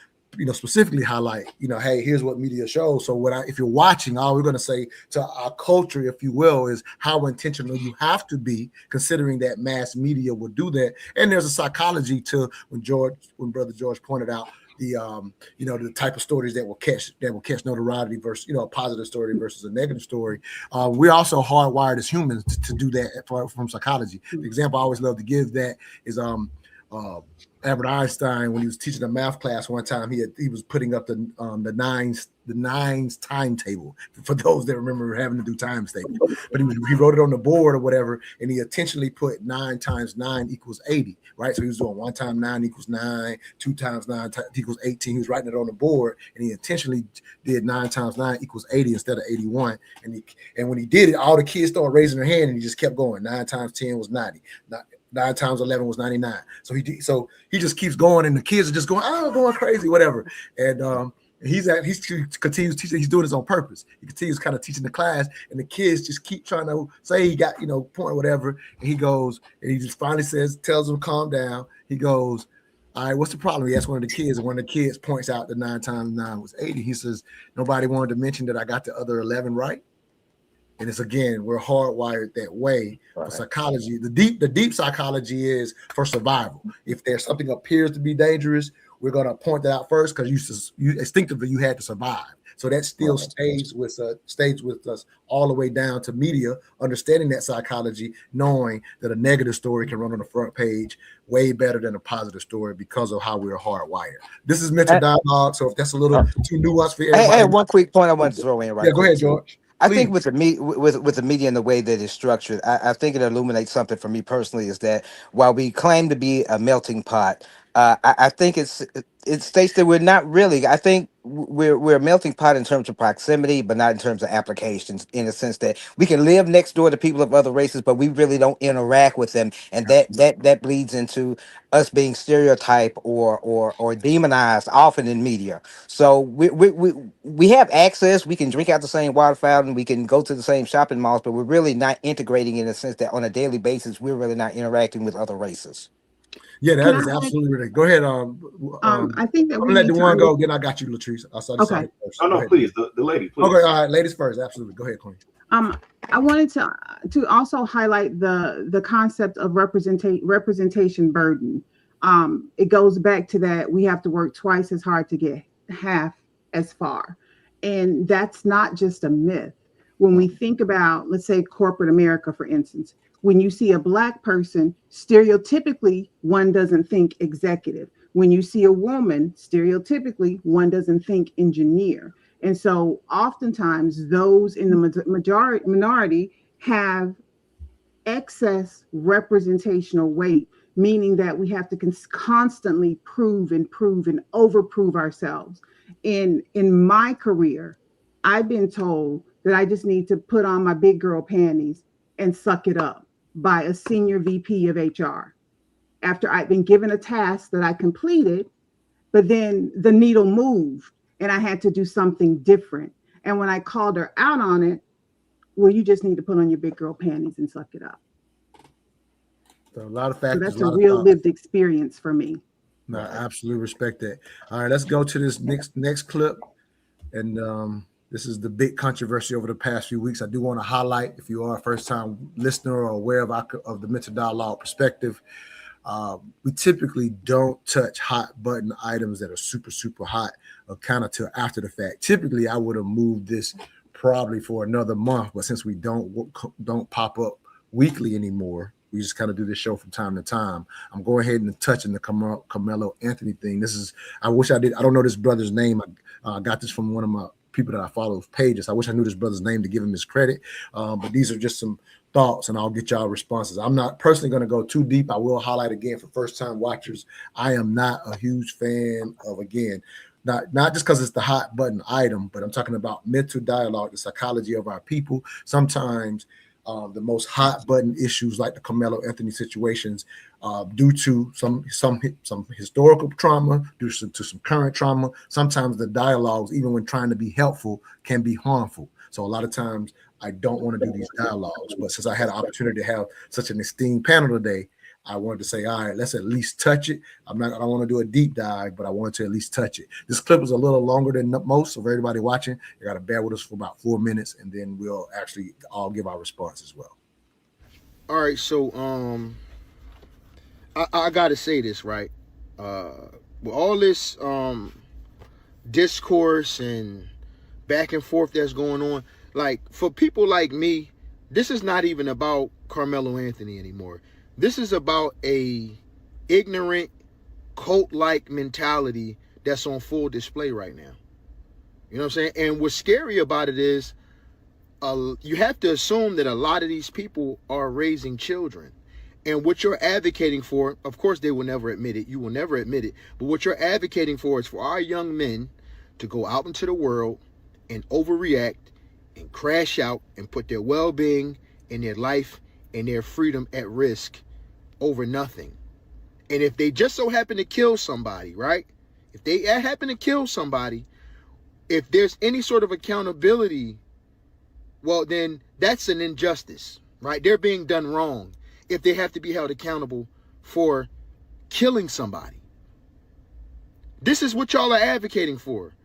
specifically highlight, hey, here's what media shows. So if you're watching, all we're going to say to our culture, if you will, is how intentional you have to be, considering that mass media will do that. And there's a psychology to when Brother George pointed out the type of stories that will catch notoriety versus a positive story versus a negative story. We're also hardwired as humans to do that from psychology. The example I always love to give that is Albert Einstein, when he was teaching a math class one time, he was putting up the nines timetable for those that remember having to do times table. But he wrote it on the board or whatever, and he intentionally put 9 times 9 equals 80, right? So he was doing 1 times 9 equals 9, 2 times 9 equals 18. He was writing it on the board, and he intentionally did 9 times 9 equals 80 instead of 81. And when he did it, all the kids started raising their hand, and he just kept going. 9 times 10 was 90. 9 times 11 was 99. So he just keeps going, and the kids are just going crazy, whatever. And he continues teaching. He's doing this on purpose. He continues kind of teaching the class, and the kids just keep trying to say he got point whatever. And he goes, and he just finally tells them calm down. He goes, all right, what's the problem? He asked one of the kids, and one of the kids points out that 9 times 9 was 80. He says, nobody wanted to mention that I got the other 11 right. And it's, again, we're hardwired that way for psychology. The deep psychology is for survival. If there's something appears to be dangerous, we're going to point that out first, because you instinctively you had to survive. So that still stays with us all the way down to media, understanding that psychology, knowing that a negative story can run on the front page way better than a positive story because of how we're hardwired. This is mental dialogue, so if that's a little too nuanced for everybody. Hey, one quick point I want to throw in right. Yeah, go ahead, George. I think with the media and the way that it's structured, I think it illuminates something for me personally, is that while we claim to be a melting pot, I think it states that we're not really. I think we're a melting pot in terms of proximity, but not in terms of applications, in the sense that we can live next door to people of other races, but we really don't interact with them, and that bleeds into us being stereotyped or demonized often in media. So we have access. We can drink out the same water fountain. We can go to the same shopping malls, but we're really not integrating in the sense that on a daily basis we're really not interacting with other races. Yeah, that is absolutely right. Go ahead. I think that we let the one go. Then I got you, Latrice. I saw you. Okay. Oh no, please, the lady, please. Okay, all right, ladies first. Absolutely. Go ahead, Queen. I wanted to also highlight the concept of representation burden. It goes back to that we have to work twice as hard to get half as far, and that's not just a myth. When we think about, let's say, corporate America, for instance, when you see a Black person, stereotypically, one doesn't think executive. When you see a woman, stereotypically, one doesn't think engineer. And so oftentimes those in the minority have excess representational weight, meaning that we have to constantly prove and overprove ourselves. In my career, I've been told that I just need to put on my big girl panties and suck it up by a senior VP of HR after I'd been given a task that I completed, but then the needle moved and I had to do something different. And when I called her out on it, well, you just need to put on your big girl panties and suck it up. So a lot of factors. So that's a real lived experience for me. No, I absolutely respect that. All right, let's go to this next clip. And this is the big controversy over the past few weeks. I do want to highlight, if you are a first-time listener or aware of the mental dialogue perspective, We typically don't touch hot button items that are super, super hot or kind of till after the fact. Typically, I would have moved this probably for another month, but since we don't pop up weekly anymore, we just kind of do this show from time to time. I'm going ahead and touching the Karmelo Anthony thing. I wish I did. I don't know this brother's name. I got this from one of my people that I follow pages. I wish I knew this brother's name to give him his credit. But these are just some thoughts, and I'll get y'all responses. I'm not personally going to go too deep. I will highlight again for first-time watchers, I am not a huge fan of, again, not just because it's the hot button item, but I'm talking about mental dialogue, the psychology of our people. Sometimes the most hot button issues like the Karmelo Anthony situations due to some historical trauma, due to some current trauma. Sometimes the dialogues, even when trying to be helpful, can be harmful. So a lot of times I don't want to do these dialogues, but since I had an opportunity to have such an esteemed panel today, I wanted to say, all right, let's at least touch it. I don't want to do a deep dive, but I wanted to at least touch it. This clip is a little longer than most, so for everybody watching, you got to bear with us for about 4 minutes, and then we'll actually all give our response as well. All right, so I got to say this, right? With all this discourse and back and forth that's going on, like, for people like me, this is not even about Karmelo Anthony anymore. This is about a ignorant, cult-like mentality that's on full display right now. You know what I'm saying? And what's scary about it is you have to assume that a lot of these people are raising children. And what you're advocating for, of course, they will never admit it. You will never admit it. But what you're advocating for is for our young men to go out into the world and overreact and crash out and put their well-being and their life and their freedom at risk over nothing. And if they just so happen to kill somebody, right? If they happen to kill somebody, if there's any sort of accountability, well, then that's an injustice, right? They're being done wrong if they have to be held accountable for killing somebody. This is what y'all are advocating for.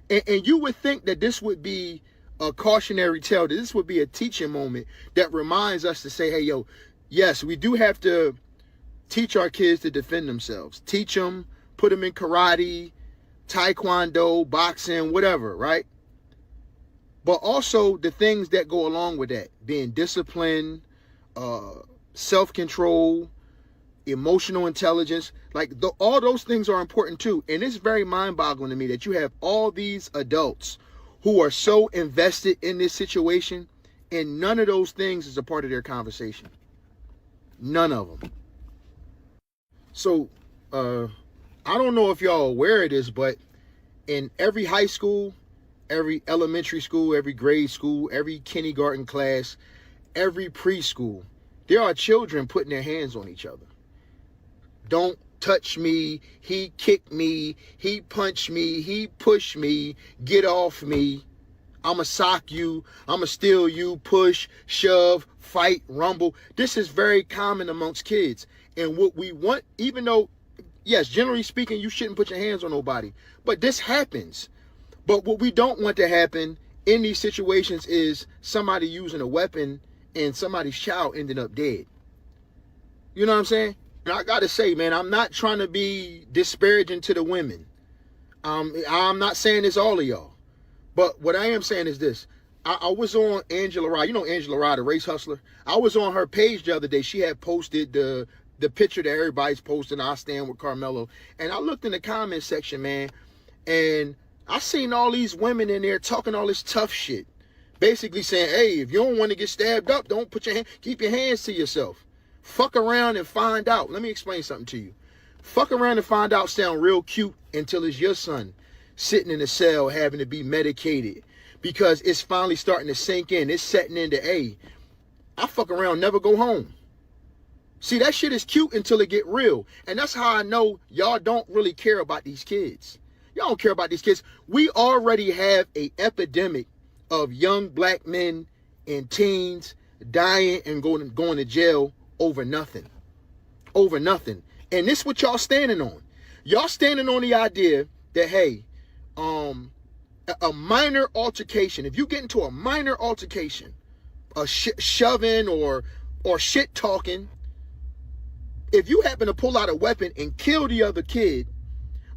And you would think that this would be a cautionary tale, that this would be a teaching moment that reminds us to say, hey, yo, yes, we do have to teach our kids to defend themselves. Teach them, put them in karate, taekwondo, boxing, whatever, right? But also the things that go along with that, being disciplined, self-control, emotional intelligence, like all those things are important too. And it's very mind-boggling to me that you have all these adults who are so invested in this situation, and none of those things is a part of their conversation. None of them. So, I don't know if y'all are aware of this, but in every high school, every elementary school, every grade school, every kindergarten class, every preschool, there are children putting their hands on each other. Don't touch me, he kicked me, he punched me, he pushed me, get off me, I'ma sock you, I'ma steal you, push, shove, fight, rumble. This is very common amongst kids. And what we want, even though, yes, generally speaking, you shouldn't put your hands on nobody, but this happens. But what we don't want to happen in these situations is somebody using a weapon and somebody's child ending up dead. You know what I'm saying? And I gotta say, man, I'm not trying to be disparaging to the women. I'm not saying it's all of y'all. But what I am saying is this. I was on Angela Rye. You know Angela Rye, the race hustler? I was on her page the other day. She had posted the picture that everybody's posting, I stand with Karmelo. And I looked in the comment section, man, and I seen all these women in there talking all this tough shit. Basically saying, hey, if you don't want to get stabbed up, don't put your hand, keep your hands to yourself. Fuck around and find out. Let me explain something to you. Fuck around and find out sound real cute until it's your son sitting in a cell having to be medicated because it's finally starting to sink in. It's setting into, hey, I fuck around, never go home. See, that shit is cute until it get real. And that's how I know y'all don't really care about these kids. Y'all don't care about these kids. We already have an epidemic of young black men and teens dying and going to jail over nothing. Over nothing. And this is what y'all standing on. Y'all standing on the idea that, hey, a minor altercation, if you get into a minor altercation, a shoving or shit talking, If you happen to pull out a weapon and kill the other kid,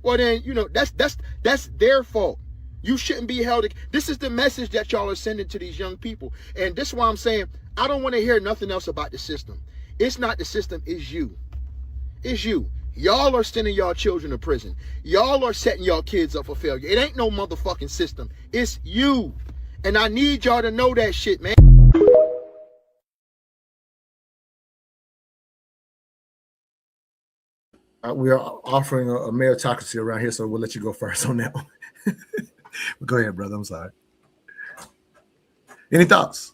well then, you know, that's their fault. You shouldn't be held. This is the message that y'all are sending to these young people. And this is why I'm saying I don't want to hear nothing else about the system. It's not the system, it's you. It's you. Y'all are sending y'all children to prison. Y'all are setting y'all kids up for failure. It ain't no motherfucking system. It's you. And I need y'all to know that shit, man. We are offering a meritocracy around here, so we'll let you go first on that one. Go ahead, brother. I'm sorry. Any thoughts?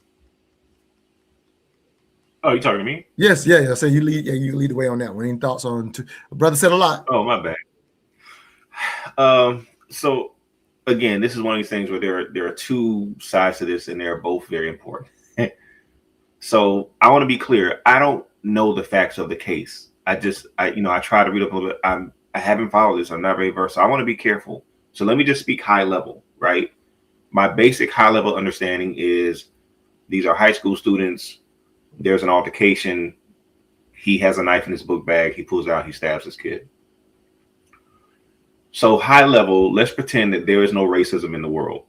Oh, you talking to me? Yes, yeah. So you lead. Yeah, you lead the way on that one. Any thoughts on? Brother said a lot. Oh, my bad. So again, this is one of these things where there are two sides to this, and they're both very important. So I want to be clear. I don't know the facts of the case. I try to read up a little bit. I haven't followed this. I'm not very versed. So I want to be careful. So let me just speak high level, right? My basic high level understanding is these are high school students. There's an altercation. He has a knife in his book bag. He pulls it out. He stabs his kid. So high level, let's pretend that there is no racism in the world.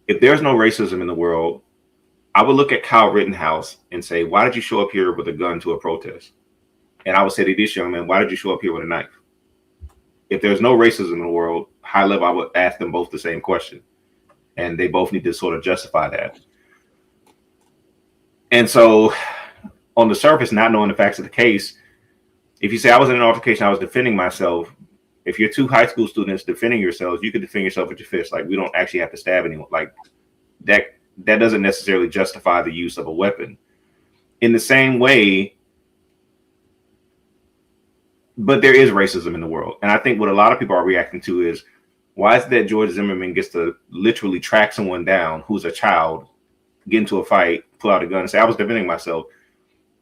If there's no racism in the world, I would look at Kyle Rittenhouse and say, why did you show up here with a gun to a protest? And I would say to this young man, why did you show up here with a knife? If there's no racism in the world, high level, I would ask them both the same question. And they both need to sort of justify that. And so on the surface, not knowing the facts of the case, if you say I was in an altercation, I was defending myself. If you're two high school students defending yourselves, you can defend yourself with your fist. Like, we don't actually have to stab anyone. Like, that doesn't necessarily justify the use of a weapon. In the same way, but there is racism in the world. And I think what a lot of people are reacting to is, why is it that George Zimmerman gets to literally track someone down who's a child, get into a fight, pull out a gun and say, I was defending myself,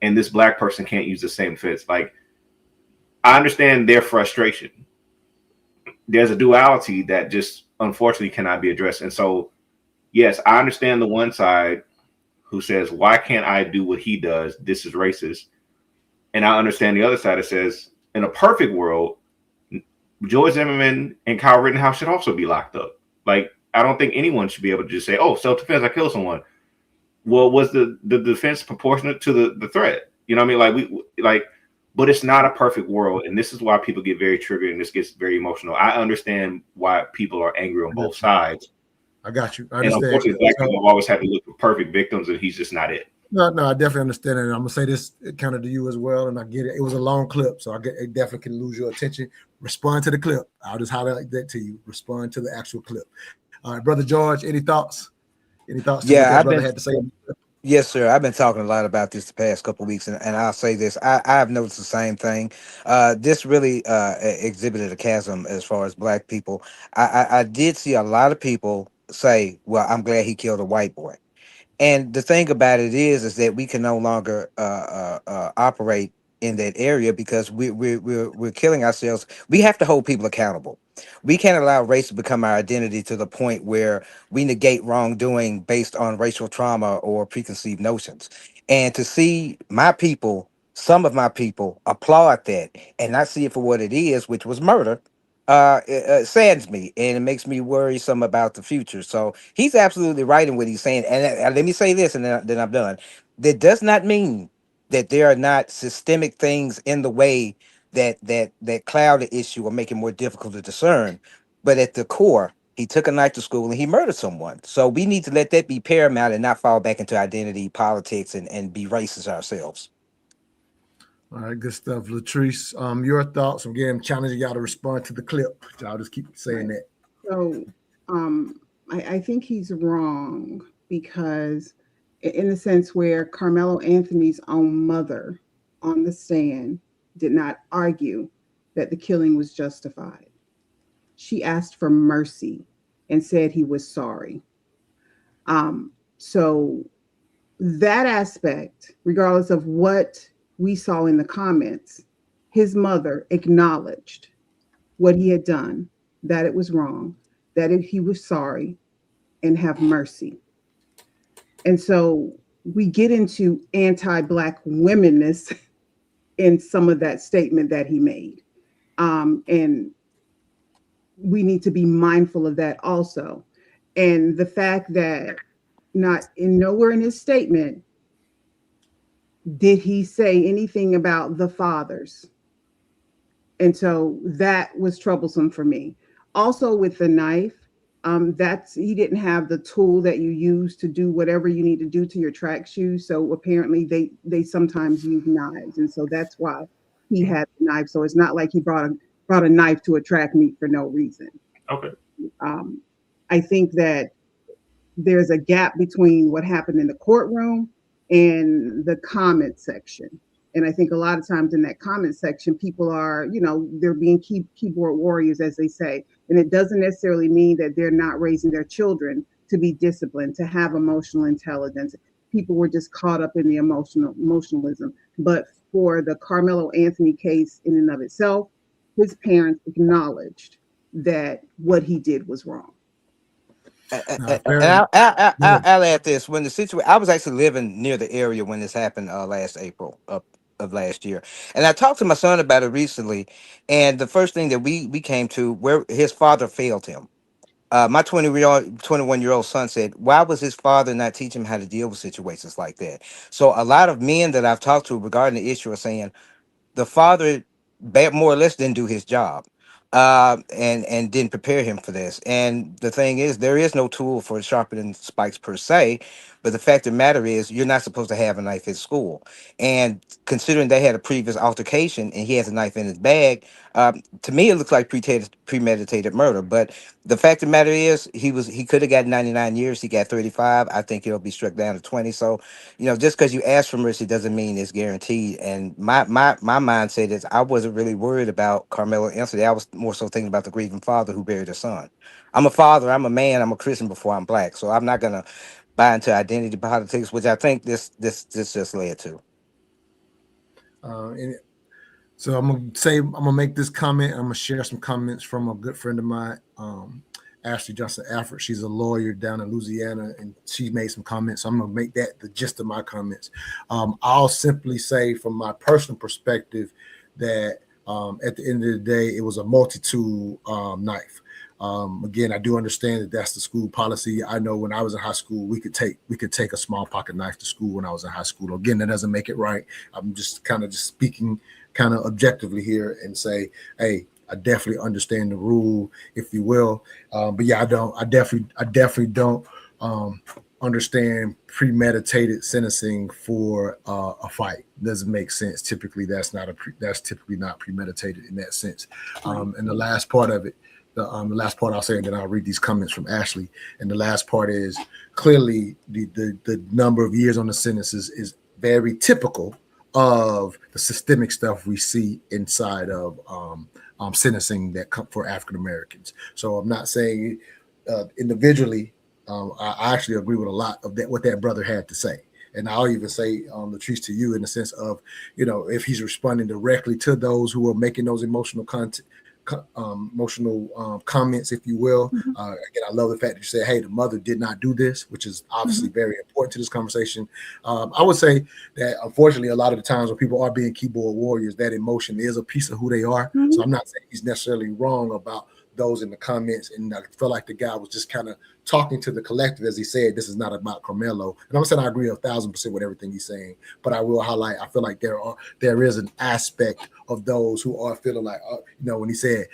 and this black person can't use the same fist? Like, I understand their frustration. There's a duality that just unfortunately cannot be addressed. And so, yes, I understand the one side who says, why can't I do what he does? This is racist. And I understand the other side that says, in a perfect world, George Zimmerman and Kyle Rittenhouse should also be locked up. Like, I don't think anyone should be able to just say, oh, self-defense, I killed someone. Well, was the defense proportionate to the threat? You know what I mean? But it's not a perfect world. And this is why people get very triggered and this gets very emotional. I understand why people are angry on both sides. I got you. I and understand. Unfortunately, black people always have to look for perfect victims, and he's just not it. No, I definitely understand it. And I'm gonna say this kind of to you as well, and I get it. It was a long clip, so it definitely can lose your attention. Respond to the clip. I'll just highlight that to you. Respond to the actual clip. All right, Brother George, any thoughts? Any thoughts? To what that brother had to say? Yes, sir. I've been talking a lot about this the past couple of weeks, and I'll say this. I've noticed the same thing. This really exhibited a chasm as far as black people. I did see a lot of people say, well, I'm glad he killed a white boy. And the thing about it is that we can no longer operate in that area because we're killing ourselves. We have to hold people accountable. We can't allow race to become our identity to the point where we negate wrongdoing based on racial trauma or preconceived notions. And to see my people, some of my people, applaud that and not see it for what it is, which was murder, it saddens me, and it makes me worrisome about the future. So he's absolutely right in what he's saying. And let me say this, and then I'm done. That does not mean that there are not systemic things in the way that cloud the issue or make it more difficult to discern. But at the core, he took a knife to school and he murdered someone. So we need to let that be paramount and not fall back into identity politics and be racist ourselves. All right, good stuff. Latrice, your thoughts? Again, I'm challenging y'all to respond to the clip. I'll just keep saying that. So I think he's wrong because in the sense where Karmelo Anthony's own mother on the stand did not argue that the killing was justified. She asked for mercy and said he was sorry. So that aspect, regardless of what we saw in the comments, his mother acknowledged what he had done, that it was wrong, that he was sorry, and have mercy. And so we get into anti-Black womenness in some of that statement that he made. And we need to be mindful of that also. And the fact that nowhere in his statement did he say anything about the fathers. And so that was troublesome for me. Also with the knife, he didn't have the tool that you use to do whatever you need to do to your track shoes. So apparently they sometimes use knives, and so that's why he had the knife. So it's not like he brought a knife to a track meet for no reason. Okay. I think that there's a gap between what happened in the courtroom and the comment section. And I think a lot of times in that comment section, people are, they're being keyboard warriors, as they say. And it doesn't necessarily mean that they're not raising their children to be disciplined, to have emotional intelligence. People were just caught up in the emotionalism. But for the Karmelo Anthony case in and of itself, his parents acknowledged that what he did was wrong. And I'll add this. When the situation, I was actually living near the area when this happened last April of last year, and I talked to my son about it recently. And the first thing that we came to, where his father failed him. My 21-year-old son said, "Why was his father not teaching him how to deal with situations like that?" So a lot of men that I've talked to regarding the issue are saying the father more or less didn't do his job, and didn't prepare him for this. And the thing is, there is no tool for sharpening spikes per se, but the fact of the matter is, you're not supposed to have a knife at school. And considering they had a previous altercation and he has a knife in his bag, to me it looks like premeditated murder. But the fact of the matter is, he could have got 99 years. He got 35. I think he'll be struck down to 20. So, just because you ask for mercy doesn't mean it's guaranteed. And my mindset is, I wasn't really worried about Carmelo Anthony. I was more so thinking about the grieving father who buried his son. I'm a father. I'm a man. I'm a Christian before I'm black. So I'm not gonna buy into identity politics, which I think this just led to. So I'm gonna make this comment. I'm gonna share some comments from a good friend of mine, Ashley Johnson Alford. She's a lawyer down in Louisiana, and she made some comments. So I'm gonna make that the gist of my comments. I'll simply say, from my personal perspective, that at the end of the day, it was a multi-tool knife. Again, I do understand that that's the school policy. I know when I was in high school, we could take a small pocket knife to school when I was in high school. Again, that doesn't make it right. I'm just speaking kind of objectively here and say, hey, I definitely understand the rule, if you will. But yeah, I definitely don't understand premeditated sentencing for a fight. Doesn't make sense. Typically, that's typically not premeditated in that sense. And the last part of it, the last part I'll say, and then I'll read these comments from Ashley. And the last part is, clearly the number of years on the sentences is very typical of the systemic stuff we see inside of sentencing that come for African Americans. So I'm not saying individually. I actually agree with a lot of what that brother had to say. And I'll even say, Latrice, to you, in the sense of, if he's responding directly to those who are making those emotional comments, if you will. Again, I love the fact that you said, hey, the mother did not do this, which is obviously very important to this conversation. I would say that, unfortunately, a lot of the times when people are being keyboard warriors, that emotion is a piece of who they are. So I'm not saying he's necessarily wrong about those in the comments, and I feel like the guy was just kind of talking to the collective, as he said, this is not about Carmelo. And I'm saying I agree 1,000% with everything he's saying, but I will highlight, I feel like there is an aspect of those who are feeling like, when he said,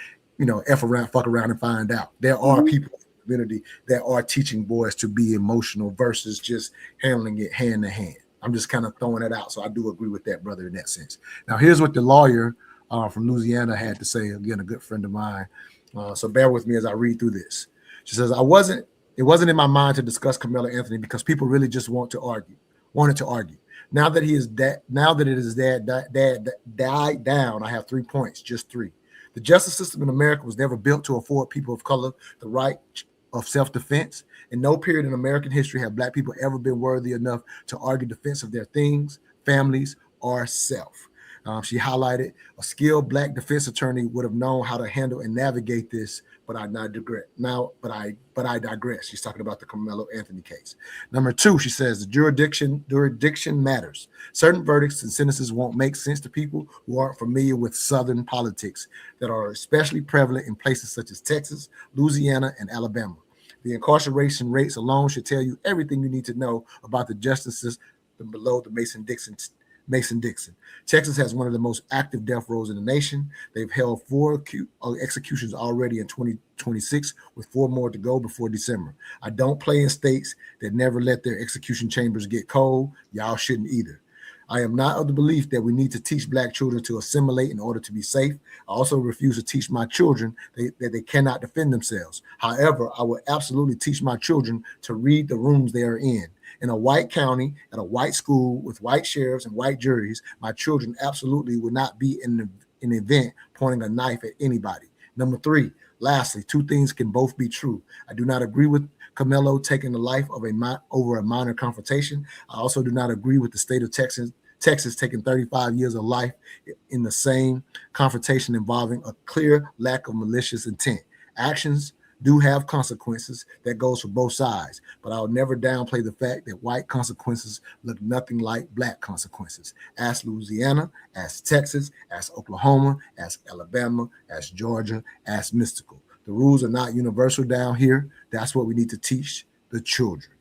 F around, fuck around and find out. There are people in the community that are teaching boys to be emotional versus just handling it hand to hand. I'm just kind of throwing it out. So I do agree with that brother in that sense. Now, here's what the lawyer from Louisiana had to say. Again, a good friend of mine. So bear with me as I read through this. She says, it wasn't in my mind to discuss Karmelo Anthony because people really just wanted to argue. Now that it is died down, I have 3 points, just 3. The justice system in America was never built to afford people of color the right of self-defense. In no period in American history have Black people ever been worthy enough to argue defense of their things, families, or self. She highlighted a skilled Black defense attorney would have known how to handle and navigate this, but I digress. But I digress. She's talking about the Karmelo Anthony case. Number 2, she says the jurisdiction matters. Certain verdicts and sentences won't make sense to people who aren't familiar with Southern politics that are especially prevalent in places such as Texas, Louisiana, and Alabama. The incarceration rates alone should tell you everything you need to know about the justices below the Mason-Dixon. Texas has one of the most active death rows in the nation. They've held 4 executions already in 2026, with 4 more to go before December. I don't play in states that never let their execution chambers get cold. Y'all shouldn't either. I am not of the belief that we need to teach Black children to assimilate in order to be safe. I also refuse to teach my children that they cannot defend themselves. However, I will absolutely teach my children to read the rooms they are in. In a white county, at a white school with white sheriffs and white juries, my children absolutely would not be in an event pointing a knife at anybody. Number 3, lastly, 2 things can both be true. I do not agree with Karmelo taking the life of over a minor confrontation. I also do not agree with the state of Texas taking 35 years of life in the same confrontation involving a clear lack of malicious intent. Actions do have consequences that goes for both sides, but I'll never downplay the fact that white consequences look nothing like Black consequences. Ask Louisiana, ask Texas, ask Oklahoma, ask Alabama, ask Georgia, ask Mystical. The rules are not universal down here. That's what we need to teach the children.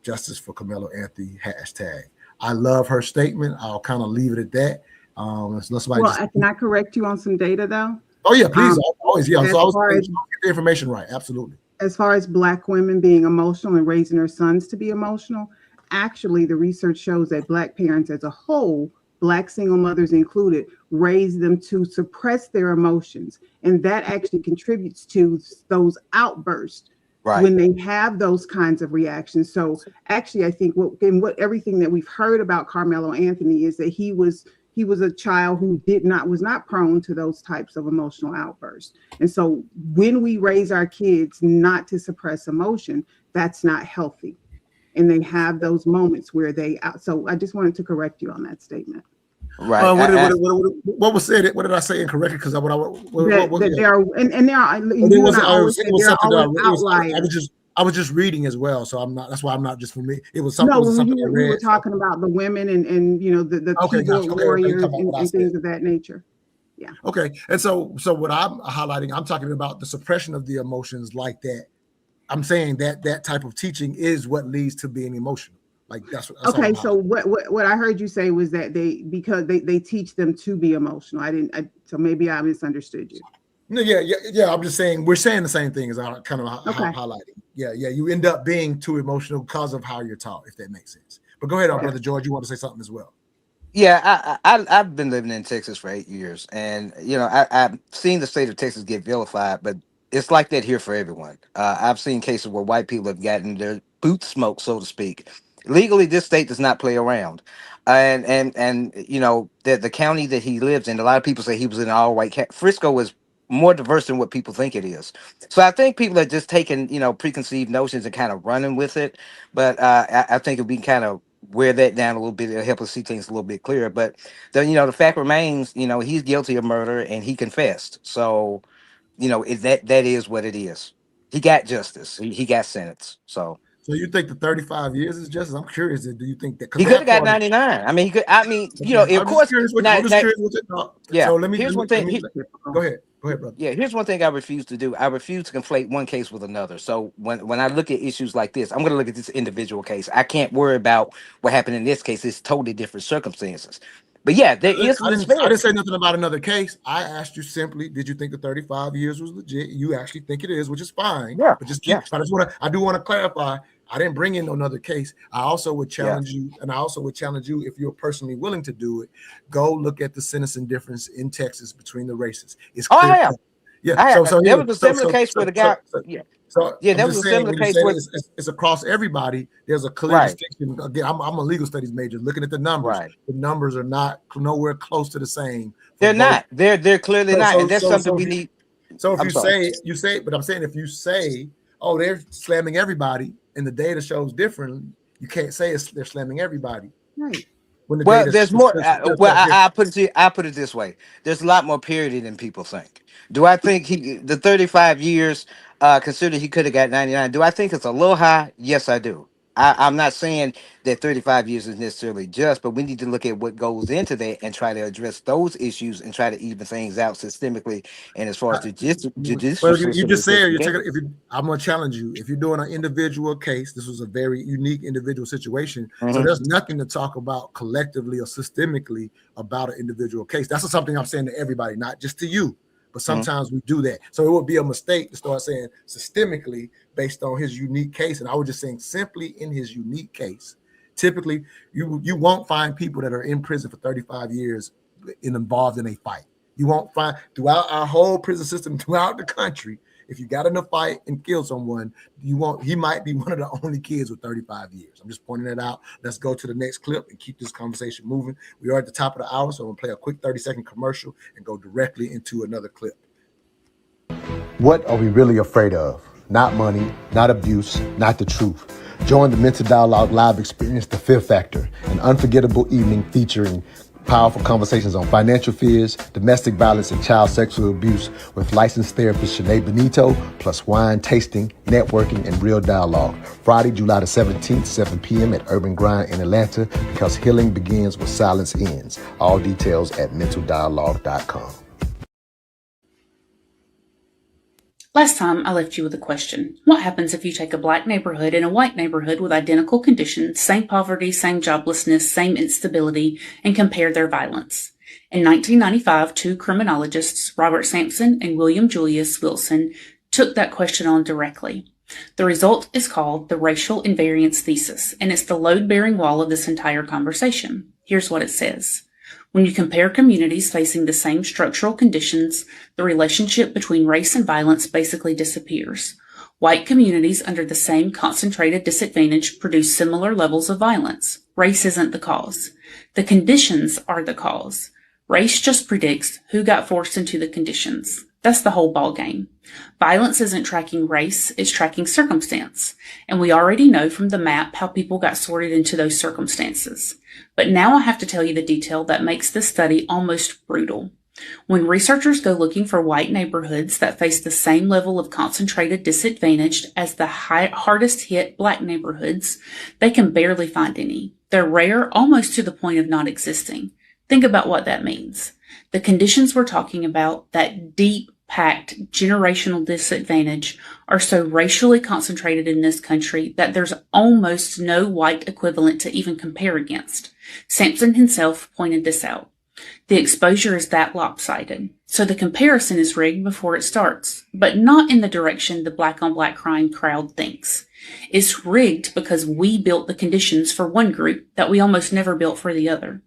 Justice for Karmelo Anthony, #. I love her statement. I'll kind of leave it at that. Can I correct you on some data though? Oh yeah, please. Always, yeah. So I was get the information right. Absolutely. As far as Black women being emotional and raising their sons to be emotional, actually the research shows that Black parents as a whole, Black single mothers included, raise them to suppress their emotions. And that actually contributes to those outbursts when they have those kinds of reactions. So actually, I think what everything that we've heard about Karmelo Anthony is that he was a child who was not prone to those types of emotional outbursts. And so when we raise our kids not to suppress emotion, that's not healthy. And they have those moments where so I just wanted to correct you on that statement. Right. What was said? What did I say incorrectly? Because there are outliers. I was just reading as well, so I'm not. That's why I'm not just for me. It was something. We were talking about the women and the keyboard warriors and things of that nature. Yeah. Okay. And so what I'm highlighting, I'm talking about the suppression of the emotions like that. I'm saying that type of teaching is what leads to being emotional. Like that's okay. So what I heard you say was that they teach them to be emotional. So maybe I misunderstood you. No, yeah. I'm just saying we're saying the same thing as I kind of highlighting. Yeah. You end up being too emotional because of how you're taught, if that makes sense. But go ahead, Brother George. You want to say something as well? Yeah, I've been living in Texas for 8 years, and I've seen the state of Texas get vilified, but it's like that here for everyone. I've seen cases where white people have gotten their boots smoked, so to speak. Legally, this state does not play around, and the county that he lives in, a lot of people say he was in an all-white Frisco is more diverse than what people think it is. So I think people are just taking preconceived notions and kind of running with it. But I think if we can kind of wear that down a little bit, it'll help us see things a little bit clearer. But the fact remains, he's guilty of murder and he confessed. So that is what it is. He got justice. He got sentenced. So you think the 35 years is justice? I'm curious. Do you think that he could have got 99? I mean, he could. I mean, of course. Yeah. So here's one thing. Go ahead, brother. Yeah, here's one thing I refuse to do. I refuse to conflate one case with another. So when I look at issues like this, I'm going to look at this individual case. I can't worry about what happened in this case. It's totally different circumstances. But yeah, there is. I didn't say nothing about another case. I asked you simply, did you think the 35 years was legit? You actually think it is, which is fine. Yeah. But I do want to clarify. I didn't bring in another case. I also would challenge you, and I also would challenge you, if you're personally willing to do it, go look at the sentencing difference in Texas between the races. It's clear. Yeah. There was a similar case where the guy. There was a similar case where it's across everybody. There's a clear distinction. Again, I'm a legal studies major. Looking at the numbers, the numbers are not nowhere close to the same. They're not. They're clearly not, and that's something we need. So if you say, but I'm saying if you say, oh, they're slamming everybody, and the data shows differently, you can't say they're slamming everybody. Right. when the Well, data there's more. shows Well, that different. I put it this way: there's a lot more purity than people think. Do I think the 35 years? Consider he could have got 99. Do I think it's a little high? Yes, I do. I'm not saying that 35 years is necessarily just, but we need to look at what goes into that and try to address those issues and try to even things out systemically. And as far as the judicial Well, you system just is said you're concerned, taking. If you, I'm going to challenge you. If you're doing an individual case, this was a very unique individual situation. So there's nothing to talk about collectively or systemically about an individual case. That's something I'm saying to everybody, not just to you. But sometimes we do that. So it would be a mistake to start saying systemically based on his unique case. And I was just saying simply in his unique case. Typically, you won't find people that are in prison for 35 years involved in a fight. You won't find throughout our whole prison system, throughout the country, if you got in a fight and killed someone, he might be one of the only kids with 35 years. I'm just pointing that out. Let's go to the next clip and keep this conversation moving. We are at the top of the hour, so I'm gonna play a quick 30-second commercial and go directly into another clip. What are we really afraid of? Not money, not abuse, not the truth. Join the Mental Dialogue Live experience, The Fear Factor, an unforgettable evening featuring powerful conversations on financial fears, domestic violence, and child sexual abuse with licensed therapist Shanae Benito, plus wine tasting, networking, and real dialogue. Friday, July the 17th, 7 p.m. at Urban Grind in Atlanta, because healing begins where silence ends. All details at mentaldialogue.com. Last time, I left you with a question. What happens if you take a black neighborhood and a white neighborhood with identical conditions, same poverty, same joblessness, same instability, and compare their violence? In 1995, two criminologists, Robert Sampson and William Julius Wilson, took that question on directly. The result is called the racial invariance thesis, and it's the load-bearing wall of this entire conversation. Here's what it says. When you compare communities facing the same structural conditions, the relationship between race and violence basically disappears. White communities under the same concentrated disadvantage produce similar levels of violence. Race isn't the cause. The conditions are the cause. Race just predicts who got forced into the conditions. That's the whole ballgame. Violence isn't tracking race, it's tracking circumstance. And we already know from the map how people got sorted into those circumstances. But now I have to tell you the detail that makes this study almost brutal. When researchers go looking for white neighborhoods that face the same level of concentrated disadvantage as the hardest hit black neighborhoods, they can barely find any. They're rare, almost to the point of not existing. Think about what that means. The conditions we're talking about, that deep, packed generational disadvantage, are so racially concentrated in this country that there's almost no white equivalent to even compare against. Sampson himself pointed this out. The exposure is that lopsided, so the comparison is rigged before it starts, but not in the direction the black-on-black crime crowd thinks. It's rigged because we built the conditions for one group that we almost never built for the other.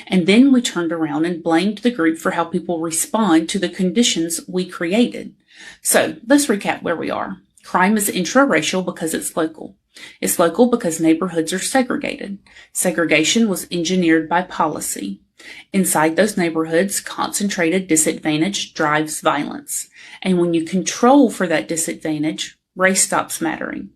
And then we turned around and blamed the group for how people respond to the conditions we created. So let's recap where we are. Crime is intraracial because it's local. It's local because neighborhoods are segregated. Segregation was engineered by policy. Inside those neighborhoods, concentrated disadvantage drives violence. And when you control for that disadvantage, race stops mattering.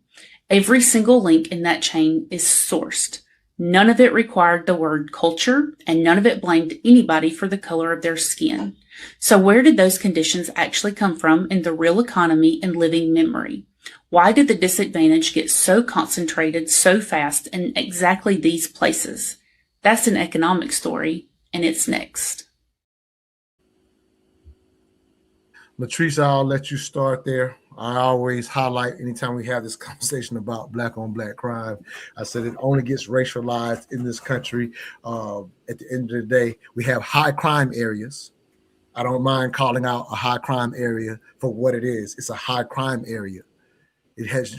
Every single link in that chain is sourced. None of it required the word culture, and none of it blamed anybody for the color of their skin. So where did those conditions actually come from in the real economy and living memory? Why did the disadvantage get so concentrated so fast in exactly these places? That's an economic story, and it's next. Latrice, I'll let you start there. I always highlight anytime we have this conversation about black on black crime. I said it only gets racialized in this country. At the end of the day, we have high crime areas. I don't mind calling out a high crime area for what it is. It's a high crime area.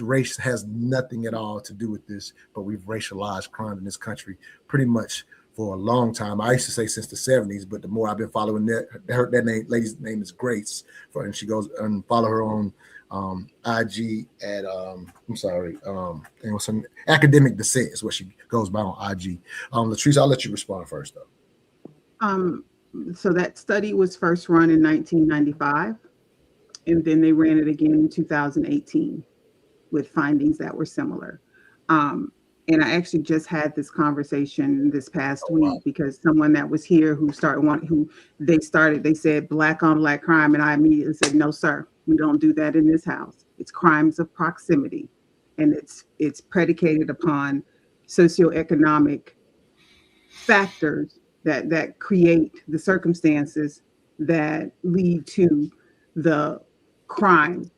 Race has nothing at all to do with this, but we've racialized crime in this country pretty much for a long time. I used to say since the 70s, but the more I've been following that lady's name is Grace, and she goes and follow her on IG at some academic dissent is what she goes by on IG. Latrice, I'll let you respond first though. So that study was first run in 1995, and then they ran it again in 2018 with findings that were similar. And I actually just had this conversation this past week because someone that was here they said black on black crime. And I immediately said, no, sir, we don't do that in this house. It's crimes of proximity. And it's predicated upon socioeconomic factors that create the circumstances that lead to the crimes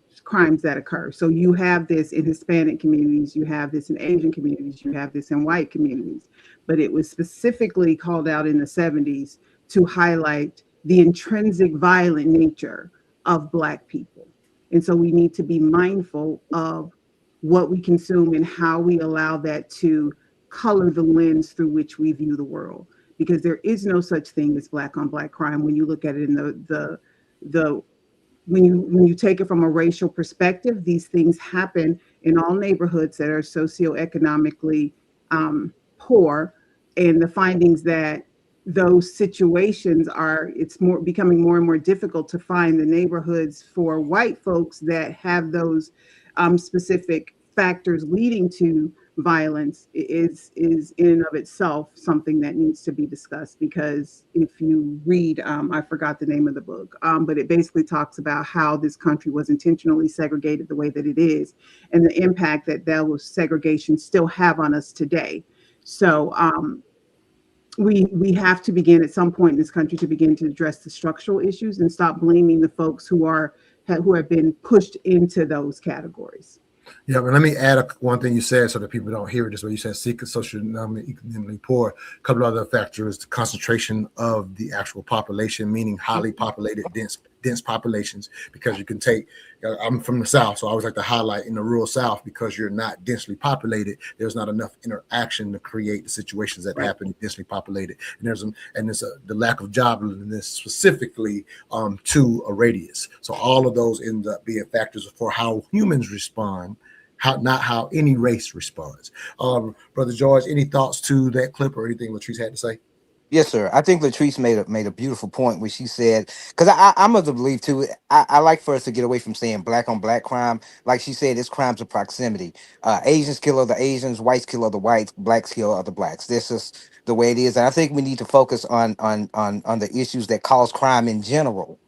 that occur. So you have this in Hispanic communities, you have this in Asian communities, you have this in white communities, but it was specifically called out in the 70s to highlight the intrinsic violent nature of Black people. And so we need to be mindful of what we consume and how we allow that to color the lens through which we view the world, because there is no such thing as black on black crime when you look at it in the when you take it from a racial perspective. These things happen in all neighborhoods that are socioeconomically poor, and the findings that those situations it's becoming more and more difficult to find the neighborhoods for white folks that have those specific factors leading to violence is in and of itself something that needs to be discussed. Because if you read, I forgot the name of the book, but it basically talks about how this country was intentionally segregated the way that it is, and the impact that those segregations still have on us today. So we have to begin at some point in this country to begin to address the structural issues and stop blaming the folks who have been pushed into those categories. Yeah, but let me add one thing you said so that people don't hear it this way. You said seek economically poor. A couple of other factors: the concentration of the actual population, meaning highly populated, dense populations. Because you can take, I'm from the South, so I always like to highlight in the rural South, because you're not densely populated, there's not enough interaction to create the situations that happen in densely populated. And there's the lack of joblessness specifically to a radius. So all of those end up being factors for how humans respond, not how any race responds. Brother George, any thoughts to that clip or anything Latrice had to say? Yes, sir. I think Latrice made a beautiful point where she said, because I'm of the belief too. I like for us to get away from saying black on black crime. Like she said, it's crimes of proximity. Asians kill other Asians, whites kill other whites, blacks kill other blacks. This is the way it is, and I think we need to focus on the issues that cause crime in general,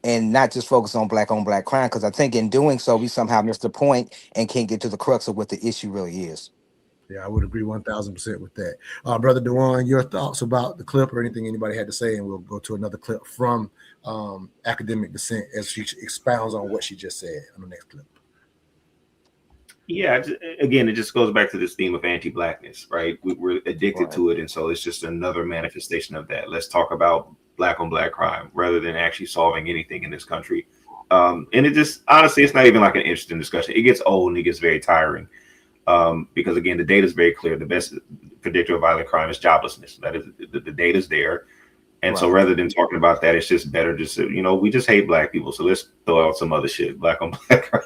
and not just focus on black crime. Because I think in doing so, we somehow miss the point and can't get to the crux of what the issue really is. Yeah, I would agree 1,000% with that. Brother D'Juan, your thoughts about the clip or anything anybody had to say, and we'll go to another clip from Academic Dissent as she expounds on what she just said on the next clip. Yeah, again, it just goes back to this theme of anti-blackness, right? We're addicted to it, and so it's just another manifestation of that. Let's talk about black on black crime rather than actually solving anything in this country. And it just, honestly, it's not even like an interesting discussion. It gets old and it gets very tiring. Because again, the data is very clear. The best predictor of violent crime is joblessness. That is, the data is there. And so rather than talking about that, it's just better just to, we just hate black people. So let's throw out some other shit. Black on black crime.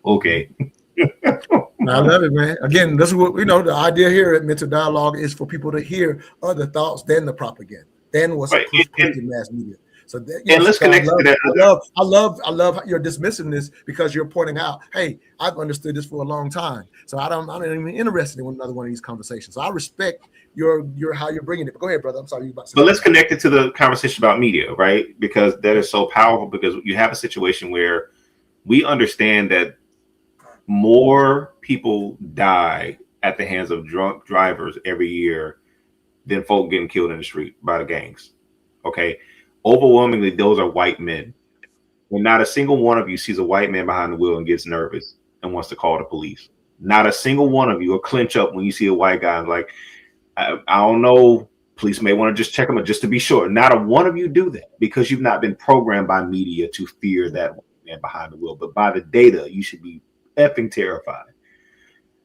Okay. I love it, man. Again, this is what the idea here at Mental Dialogue is for people to hear other thoughts than the propaganda, than what's pushed in mass media. So let's connect to that. I love your dismissiveness, because you're pointing out, hey, I've understood this for a long time, so I'm not even interested in another one of these conversations. So I respect your how you're bringing it. But go ahead, brother. I'm sorry, you about to say. But let's connect it to the conversation about media, right? Because that is so powerful. Because you have a situation where we understand that more people die at the hands of drunk drivers every year than folk getting killed in the street by the gangs. Okay. Overwhelmingly, those are white men. When not a single one of you sees a white man behind the wheel and gets nervous and wants to call the police. Not a single one of you will clench up when you see a white guy and like, I don't know, police may want to just check him just to be sure. Not a one of you do that, because you've not been programmed by media to fear that white man behind the wheel. But by the data, you should be effing terrified.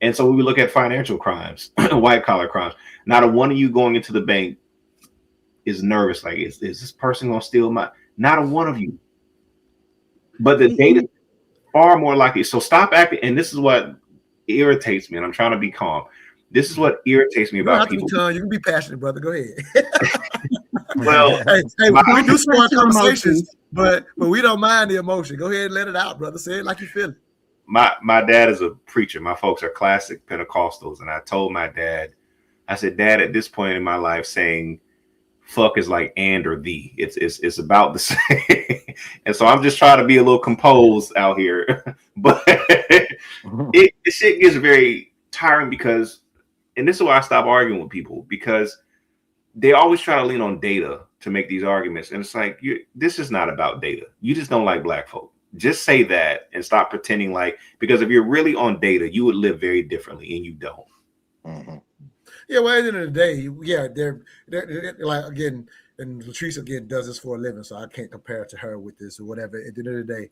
And so when we look at financial crimes, white collar crimes, not a one of you going into the bank is nervous, like, is this person gonna steal my? Not a one of you. But the data is far more likely. So stop acting. And this is what irritates me. And I'm trying to be calm. This is what irritates me about people. You can be passionate, brother. Go ahead. Well, we do smart conversations, but we don't mind the emotion. Go ahead and let it out, brother. Say it like you feel it. my dad is a preacher. My folks are classic Pentecostals, and I told my dad, I said, Dad, at this point in my life, saying fuck is like and or the. It's about the same. And so I'm just trying to be a little composed out here. But the shit gets very tiring because, and this is why I stop arguing with people, because they always try to lean on data to make these arguments. And it's like, this is not about data. You just don't like black folk. Just say that and stop pretending like, because if you're really on data, you would live very differently, and you don't. Mm-hmm. Yeah, well, at the end of the day, yeah, they're like, again, and Latrice again does this for a living, so I can't compare it to her with this or whatever. At the end of the day,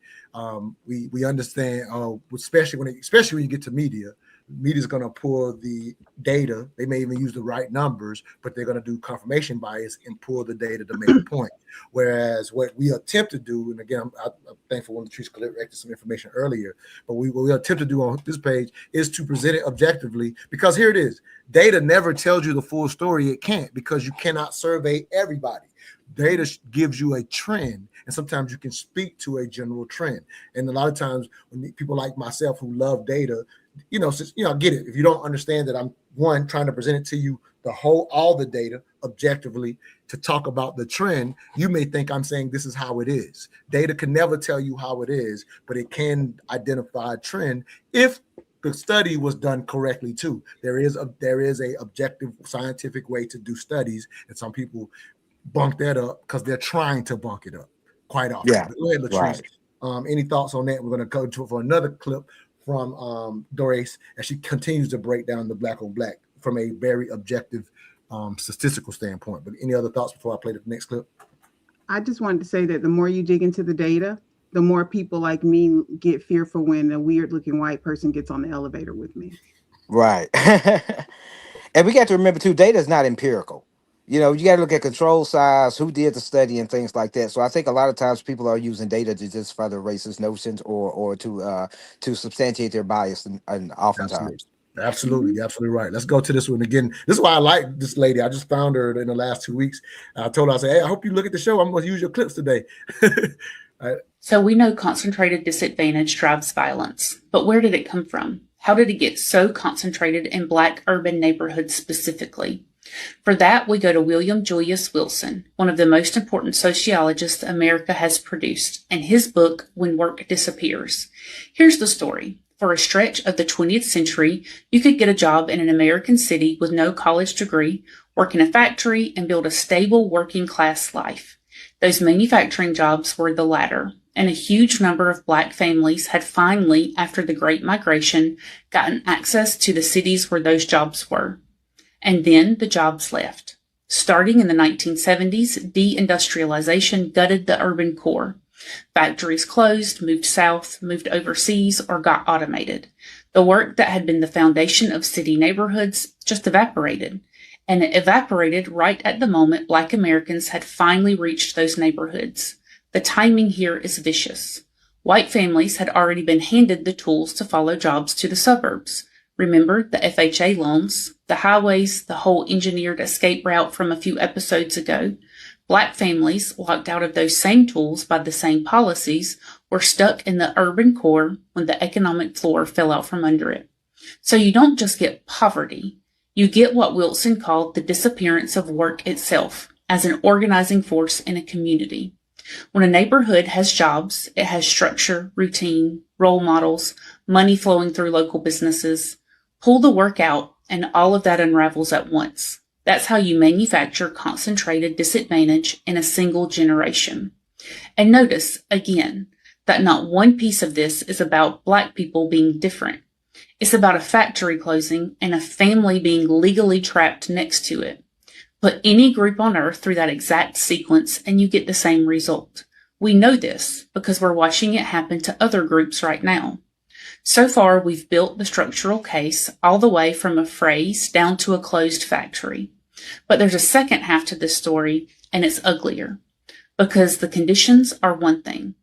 we understand, especially when you get to media's going to pull the data. They may even use the right numbers, but they're going to do confirmation bias and pull the data to make a point. Whereas what we attempt to do, and again, I'm thankful when Latrice collected some information earlier, but what we attempt to do on this page is to present it objectively, because here it is. Data never tells you the full story. It can't, because you cannot survey everybody. Data gives you a trend, and sometimes you can speak to a general trend. And a lot of times when people like myself who love data, get it. If you don't understand that I'm trying to present it to you, all the data objectively to talk about the trend, you may think I'm saying this is how it is. Data can never tell you how it is, but it can identify a trend if the study was done correctly too. There is a objective scientific way to do studies, and some people bunk that up because they're trying to bunk it up quite often. Yeah. But go ahead, Latrice. Right. Any thoughts on that? We're going to go to for another clip from Doris as she continues to break down the black on black from a very objective statistical standpoint. But any other thoughts before I play the next clip? I just wanted to say that the more you dig into the data, the more people like me get fearful when a weird looking white person gets on the elevator with me. Right. And we got to remember too, data is not empirical. You got to look at control size, who did the study, and things like that. So I think a lot of times people are using data to justify their racist notions or to substantiate their bias, and oftentimes. Absolutely. You're absolutely right. Let's go to this one again. This is why I like this lady. I just found her in the last 2 weeks. I told her, I said, hey, I hope you look at the show. I'm going to use your clips today. Right. So we know concentrated disadvantage drives violence, but where did it come from? How did it get so concentrated in Black urban neighborhoods specifically? For that, we go to William Julius Wilson, one of the most important sociologists America has produced, and his book, When Work Disappears. Here's the story. For a stretch of the 20th century, you could get a job in an American city with no college degree, work in a factory, and build a stable working class life. Those manufacturing jobs were the latter, and a huge number of Black families had finally, after the Great Migration, gotten access to the cities where those jobs were. And then the jobs left. Starting in the 1970s, deindustrialization gutted the urban core. Factories closed, moved south, moved overseas, or got automated. The work that had been the foundation of city neighborhoods just evaporated. And it evaporated right at the moment Black Americans had finally reached those neighborhoods. The timing here is vicious. White families had already been handed the tools to follow jobs to the suburbs. Remember the FHA loans, the highways, the whole engineered escape route from a few episodes ago. Black families, locked out of those same tools by the same policies, were stuck in the urban core when the economic floor fell out from under it. So you don't just get poverty. You get what Wilson called the disappearance of work itself as an organizing force in a community. When a neighborhood has jobs, it has structure, routine, role models, money flowing through local businesses. Pull the work out, and all of that unravels at once. That's how you manufacture concentrated disadvantage in a single generation. And notice, again, that not one piece of this is about Black people being different. It's about a factory closing and a family being legally trapped next to it. Put any group on earth through that exact sequence and you get the same result. We know this because we're watching it happen to other groups right now. So far, we've built the structural case all the way from a phrase down to a closed factory. But there's a second half to this story, and it's uglier. Because the conditions are one thing.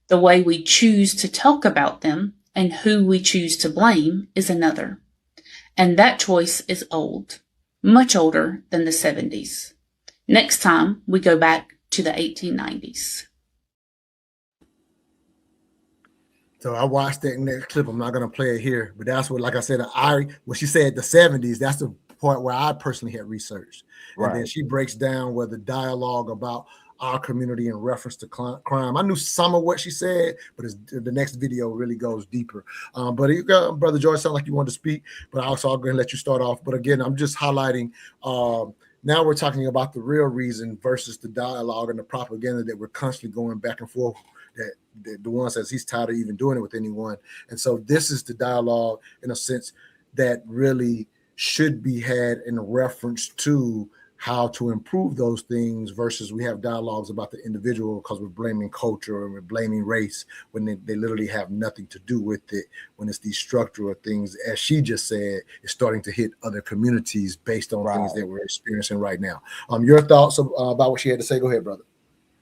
The way we choose to talk about them and who we choose to blame is another. And that choice is old. Much older than the 70s. Next time, we go back to the 1890s. So I watched that next clip. I'm not going to play it here, but that's what, like I said, when she said the 70s, that's the part where I personally had researched. Right. And then she breaks down where the dialogue about our community in reference to crime. I knew some of what she said, but the next video really goes deeper. But Brother George, sound like you wanted to speak, but I'll go ahead and let you start off. But again, I'm just highlighting, now we're talking about the real reason versus the dialogue and the propaganda that we're constantly going back and forth, that the one says he's tired of even doing it with anyone. And so this is the dialogue in a sense that really should be had in reference to how to improve those things versus we have dialogues about the individual because we're blaming culture and we're blaming race when they literally have nothing to do with it, when it's these structural things, as she just said, is starting to hit other communities based on things that we're experiencing right now. Your thoughts about what she had to say? Go ahead, brother.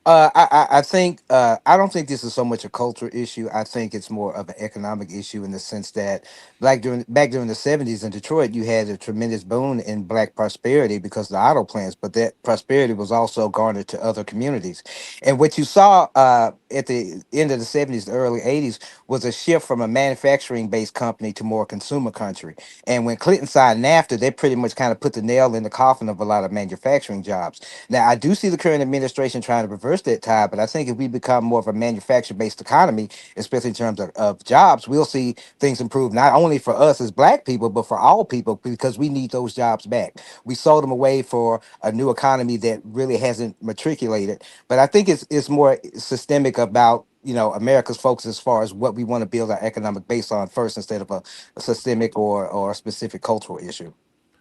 I think I don't think this is so much a cultural issue. I think it's more of an economic issue in the sense that back during the 70s in Detroit, you had a tremendous boon in black prosperity because of the auto plants, but that prosperity was also garnered to other communities. And what you saw at the end of the 70s, the early 80s, was a shift from a manufacturing-based company to more consumer country. And when Clinton signed NAFTA, they pretty much kind of put the nail in the coffin of a lot of manufacturing jobs. Now, I do see the current administration trying to reverse that tide, but I think if we become more of a manufacturing-based economy, especially in terms of jobs, we'll see things improve, not only for us as black people, but for all people, because we need those jobs back. We sold them away for a new economy that really hasn't matriculated. But I think it's more systemic about, you know, America's focus as far as what we want to build our economic base on first, instead of a systemic or a specific cultural issue.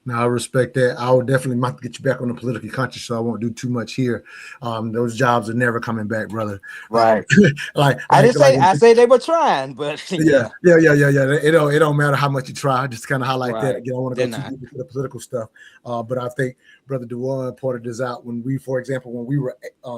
Now, I respect that. I will definitely have to get you back on the politically conscious, so I won't do too much here. Those jobs are never coming back, brother. Right. I say they were trying, but yeah. It don't matter how much you try. Just kind of highlight that. Again, I want to go too deep into the political stuff. But I think Brother D'Juan pointed this out when for example, when we were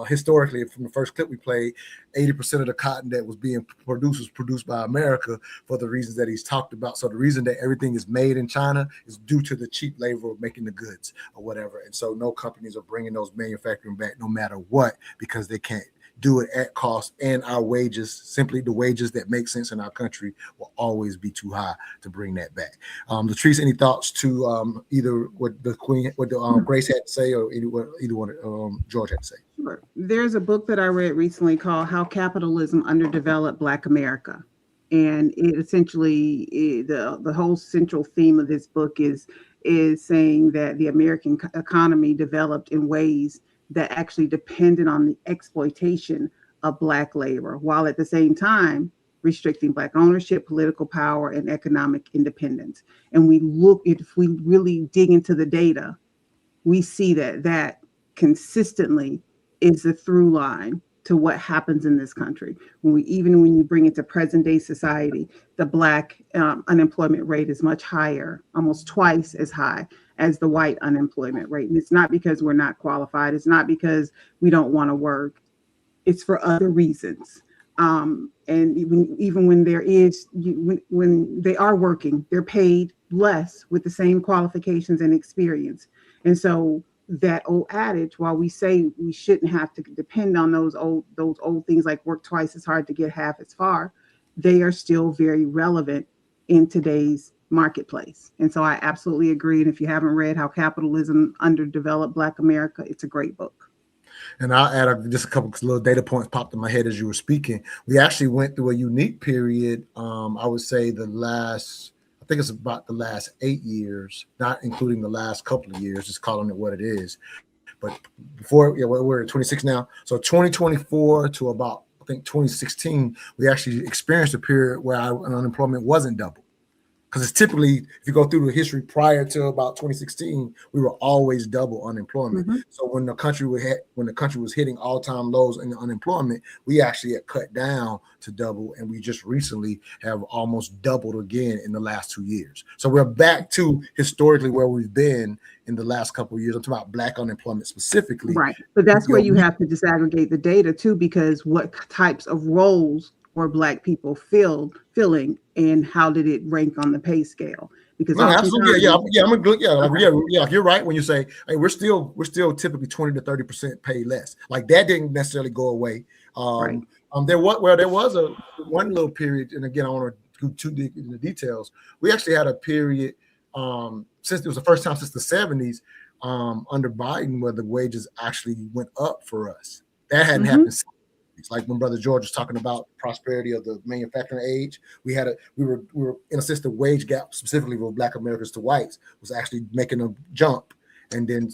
historically, from the first clip we played, 80% of the cotton that was being produced was produced by America for the reasons that he's talked about. So the reason that everything is made in China is due to the cheap labor of making the goods or whatever. And so no companies are bringing those manufacturing back no matter what, because they can't do it at cost, and our wages, simply the wages that make sense in our country, will always be too high to bring that back. Latrice, any thoughts to either what the Queen, what the Grace had to say, or either one George had to say? Sure. There's a book that I read recently called How Capitalism Underdeveloped Black America. And it essentially, the whole central theme of this book is saying that the American economy developed in ways that actually depended on the exploitation of Black labor, while at the same time restricting Black ownership, political power, and economic independence. And if we really dig into the data, we see that consistently is the through line to what happens in this country. When you bring it to present day society, the Black unemployment rate is much higher, almost twice as high as the white unemployment rate. And it's not because we're not qualified. It's not because we don't want to work. It's for other reasons. And even when when they are working, they're paid less with the same qualifications and experience. And so that old adage, while we say we shouldn't have to depend on those old things like work twice as hard to get half as far, they are still very relevant in today's marketplace. And so I absolutely agree. And if you haven't read How Capitalism Underdeveloped Black America, it's a great book. And I'll add just a couple of little data points popped in my head as you were speaking. We actually went through a unique period. I would say I think it's about the last 8 years, not including the last couple of years, just calling it what it is. But before, we're at 26 now. So 2024 to about, I think 2016, we actually experienced a period where our unemployment wasn't double. Because it's typically, if you go through the history prior to about 2016, we were always double unemployment. Mm-hmm. So when the country was hitting all-time lows in unemployment, we actually had cut down to double, and we just recently have almost doubled again in the last 2 years. So we're back to historically where we've been in the last couple of years. I'm talking about Black unemployment specifically. Right, but that's where you have to disaggregate the data too, because what types of roles were Black people filling, and how did it rank on the pay scale? Because absolutely, you're right when you say, hey, we're still typically 20 to 30% pay less. Like that didn't necessarily go away. Right. There was a one little period, and again, I want to go too deep in the details. We actually had a period since it was the first time since the 70s under Biden where the wages actually went up for us. That hadn't happened since. It's like when Brother George was talking about prosperity of the manufacturing age. We were in a sense the wage gap specifically for Black Americans to whites was actually making a jump, and then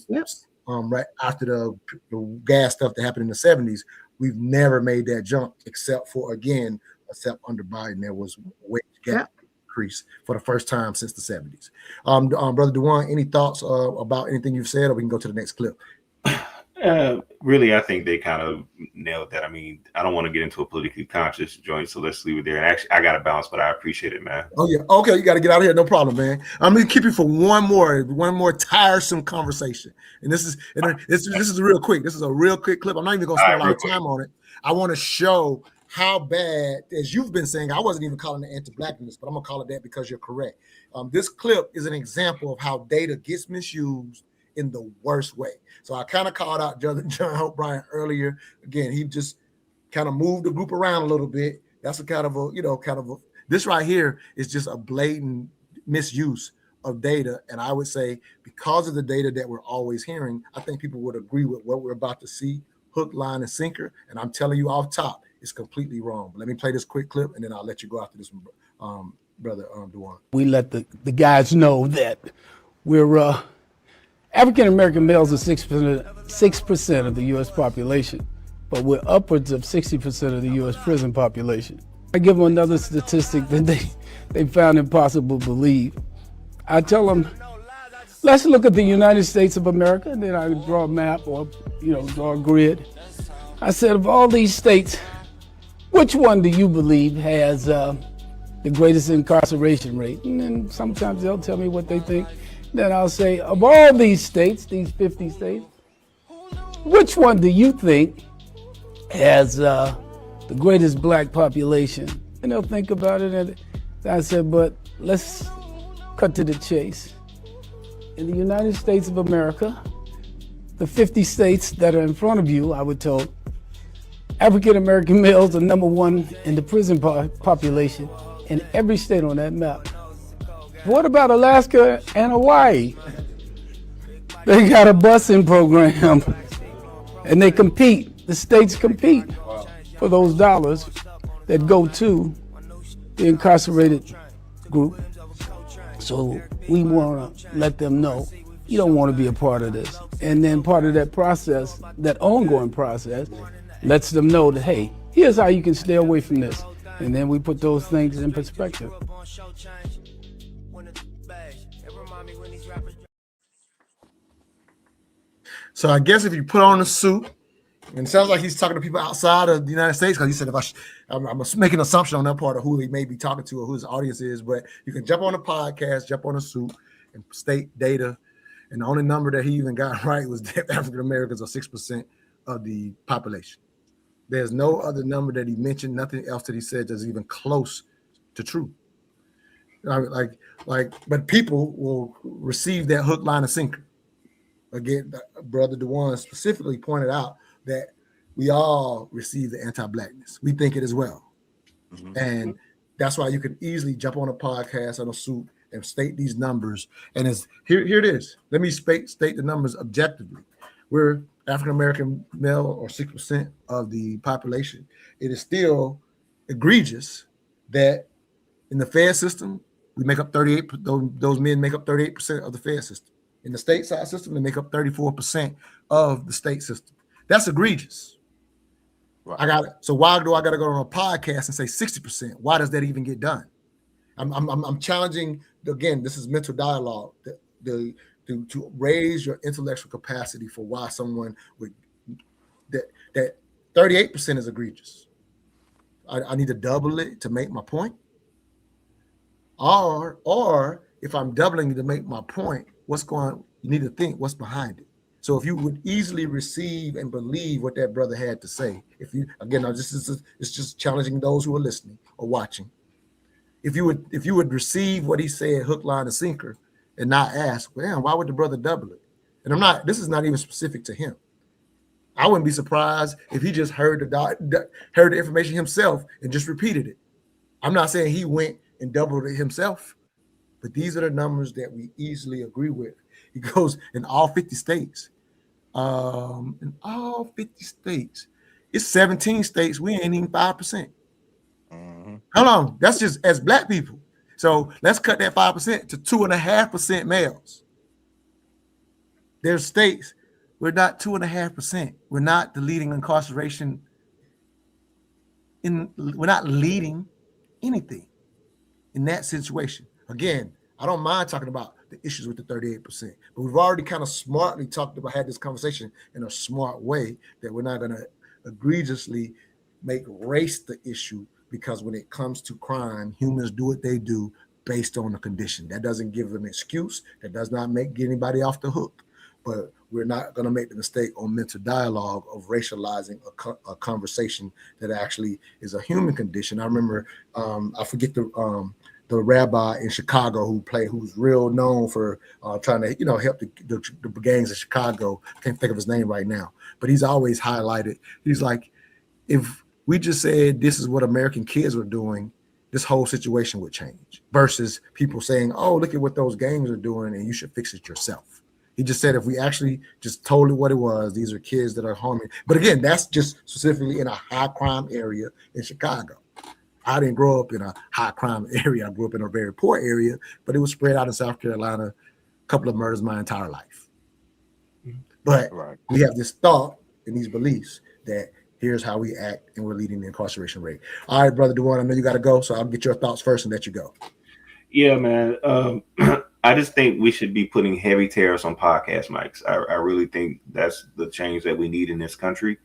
right after the gas stuff that happened in the 70s, we've never made that jump except under Biden there was wage gap increase for the first time since the 70s. Brother D'Juan, any thoughts about anything you've said, or we can go to the next clip? Really, I think they kind of nailed that. I mean, I don't want to get into a politically conscious joint, so let's leave it there. And actually, I got to bounce, but I appreciate it, man. Oh yeah, okay, you got to get out of here. No problem, man. I'm gonna keep you for one more tiresome conversation. And this is real quick. This is a real quick clip. I'm not even gonna spend a lot of time on it. I want to show how bad, as you've been saying, I wasn't even calling it anti-Blackness, but I'm gonna call it that because you're correct. This clip is an example of how data gets misused in the worst way. So I kind of called out D'Juan Hopewell earlier. Again, he just kind of moved the group around a little bit. That's this right here is just a blatant misuse of data. And I would say because of the data that we're always hearing, I think people would agree with what we're about to see, hook, line, and sinker. And I'm telling you off top, it's completely wrong. But let me play this quick clip and then I'll let you go after this one, Brother D'Juan. We let the guys know that we're African-American males are 6% of the U.S. population, but we're upwards of 60% of the U.S. prison population. I give them another statistic that they found impossible to believe. I tell them, let's look at the United States of America, and then I draw a map or, draw a grid. I said, of all these states, which one do you believe has the greatest incarceration rate? And then sometimes they'll tell me what they think. Then I'll say, of all these states, these 50 states, which one do you think has the greatest Black population? And they'll think about it. And I said, but let's cut to the chase. In the United States of America, the 50 states that are in front of you, I was told, African-American males are number one in the prison population in every state on that map. What about Alaska and Hawaii? They got a busing program and they compete. The states compete for those dollars that go to the incarcerated group. So we want to let them know you don't want to be a part of this. And then part of that process, that ongoing process, lets them know that, hey, here's how you can stay away from this. And then we put those things in perspective. So I guess if you put on a suit, and it sounds like he's talking to people outside of the United States, because he said I'm making an assumption on that part of who he may be talking to or who his audience is, but you can jump on a podcast, jump on a suit, and state data. And the only number that he even got right was that African Americans are 6% of the population. There's no other number that he mentioned, nothing else that he said that's even close to true. But people will receive that hook, line, and sinker. Again, Brother D'Juan specifically pointed out that we all receive the anti-Blackness. We think it as well. Mm-hmm. And that's why you can easily jump on a podcast on a suit and state these numbers. And here it is. Let me state the numbers objectively. We're African-American male or 6% of the population. It is still egregious that in the Fed system, we make up 38, those men make up 38% of the Fed system. In the stateside system, they make up 34% of the state system. That's egregious. Right. So why do I got to go on a podcast and say 60%? Why does that even get done? I'm challenging, again, this is mental dialogue, to raise your intellectual capacity for why someone would, that 38% is egregious. I need to double it to make my point. Or if I'm doubling it to make my point, you need to think what's behind it. So if you would easily receive and believe what that brother had to say, it's just challenging those who are listening or watching. If you would receive what he said, hook, line, and sinker, and not ask, well, damn, why would the brother double it? And this is not even specific to him. I wouldn't be surprised if he just heard the information himself and just repeated it. I'm not saying he went and doubled it himself, but these are the numbers that we easily agree with. He goes in all 50 states. In all 50 states, it's 17 states. We ain't even 5%. Hold on, that's just as black people. So let's cut that 5% to 2.5% males. There's states we're not 2.5%. We're not the leading incarceration. We're not leading anything in that situation. Again, I don't mind talking about the issues with the 38%, but we've already kind of smartly had this conversation in a smart way that we're not going to egregiously make race the issue, because when it comes to crime, humans do what they do based on the condition. That doesn't give an excuse. That does not get anybody off the hook. But we're not going to make the mistake on mental dialogue of racializing a conversation that actually is a human condition. I remember, I forget the rabbi in Chicago who's real known for trying to help the gangs in Chicago. I can't think of his name right now, but he's always highlighted. He's like, if we just said this is what American kids were doing, this whole situation would change, versus people saying, oh, look at what those gangs are doing and you should fix it yourself. He just said if we actually just told it what it was, these are kids that are harming. But again, that's just specifically in a high crime area in Chicago. I didn't grow up in a high crime area. I grew up in a very poor area, but it was spread out in South Carolina, a couple of murders my entire life. But we have this thought and these beliefs that here's how we act, and we're leading the incarceration rate. All right, Brother D'Juan, I know you got to go, so I'll get your thoughts first and let you go. Yeah, man. I just think we should be putting heavy tariffs on podcast mics. I really think that's the change that we need in this country.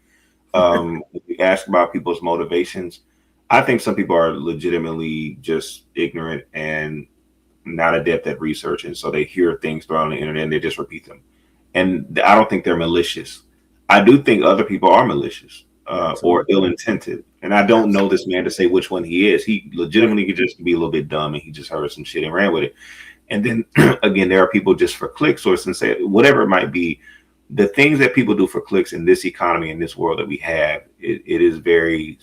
We ask about people's motivations. I think some people are legitimately just ignorant and not adept at research, and so they hear things thrown on the internet and they just repeat them. And I don't think they're malicious. I do think other people are malicious or ill-intended. And I don't know this man to say which one he is. He legitimately could just be a little bit dumb and he just heard some shit and ran with it. And then again, there are people just for clicks or say whatever it might be. The things that people do for clicks in this economy, in this world that we have, it is very,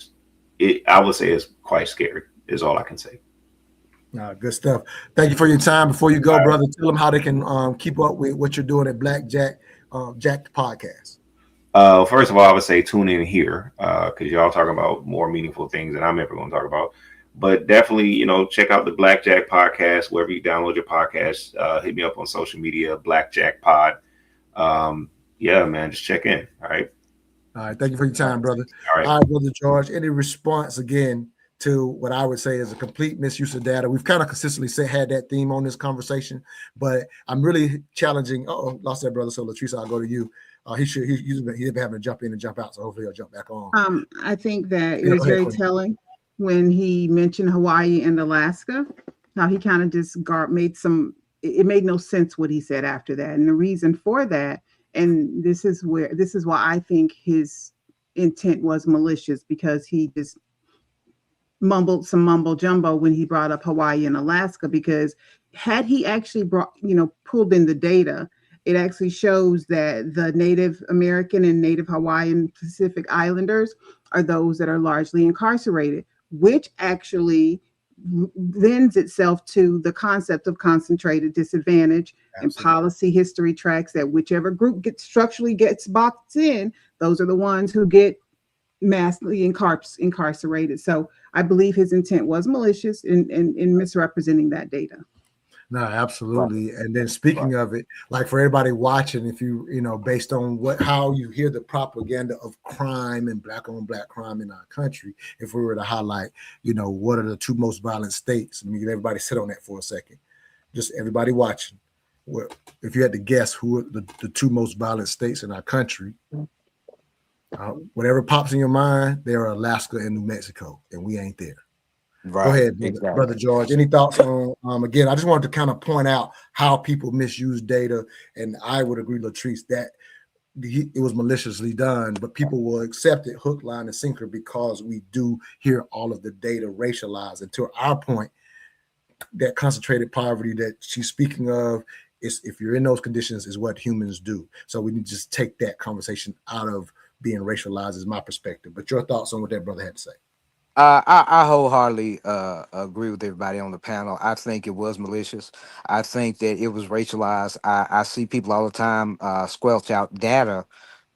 I would say it's quite scary, is all I can say. Good stuff. Thank you for your time. Before you go, brother, tell them how they can keep up with what you're doing at Black Jack Podcast. First of all, I would say tune in here because y'all talking about more meaningful things than I'm ever going to talk about. But definitely, check out the Black Jack Podcast wherever you download your podcast. Hit me up on social media, Black Jack Pod. Yeah, man, just check in. All right. All right. Thank you for your time, brother. All right, Brother George. Any response again to what I would say is a complete misuse of data? We've kind of consistently had that theme on this conversation, but I'm really challenging. Lost that brother. So Latrice, I'll go to you. He's been having to jump in and jump out, so hopefully he'll jump back on. I think that it was very telling when he mentioned Hawaii and Alaska, how he kind of just it made no sense what he said after that. And the reason for that, and this is why I think his intent was malicious, because he just mumbled some mumbo jumbo when he brought up Hawaii and Alaska, because had he actually pulled in the data, it actually shows that the Native American and Native Hawaiian Pacific Islanders are those that are largely incarcerated, which actually lends itself to the concept of concentrated disadvantage. Absolutely. And policy history tracks that whichever group structurally gets boxed in, those are the ones who get massively incarcerated. So I believe his intent was malicious in misrepresenting that data. No, absolutely. And then speaking of it, like for everybody watching, if based on how you hear the propaganda of crime and black on black crime in our country, if we were to highlight, what are the two most violent states? Let me get everybody sit on that for a second. Just everybody watching. If you had to guess who are the two most violent states in our country, whatever pops in your mind, they are Alaska and New Mexico, and we ain't there. Right. Go ahead, Brother George. Any thoughts on, again, I just wanted to kind of point out how people misuse data, and I would agree, Latrice, that it was maliciously done, but people will accept it hook, line, and sinker because we do hear all of the data racialized. And to our point, that concentrated poverty that she's speaking of, is if you're in those conditions, is what humans do. So we need to just take that conversation out of being racialized is my perspective. But your thoughts on what that brother had to say? I wholeheartedly agree with everybody on the panel. I think it was malicious. I think that it was racialized. I see people all the time squelch out data,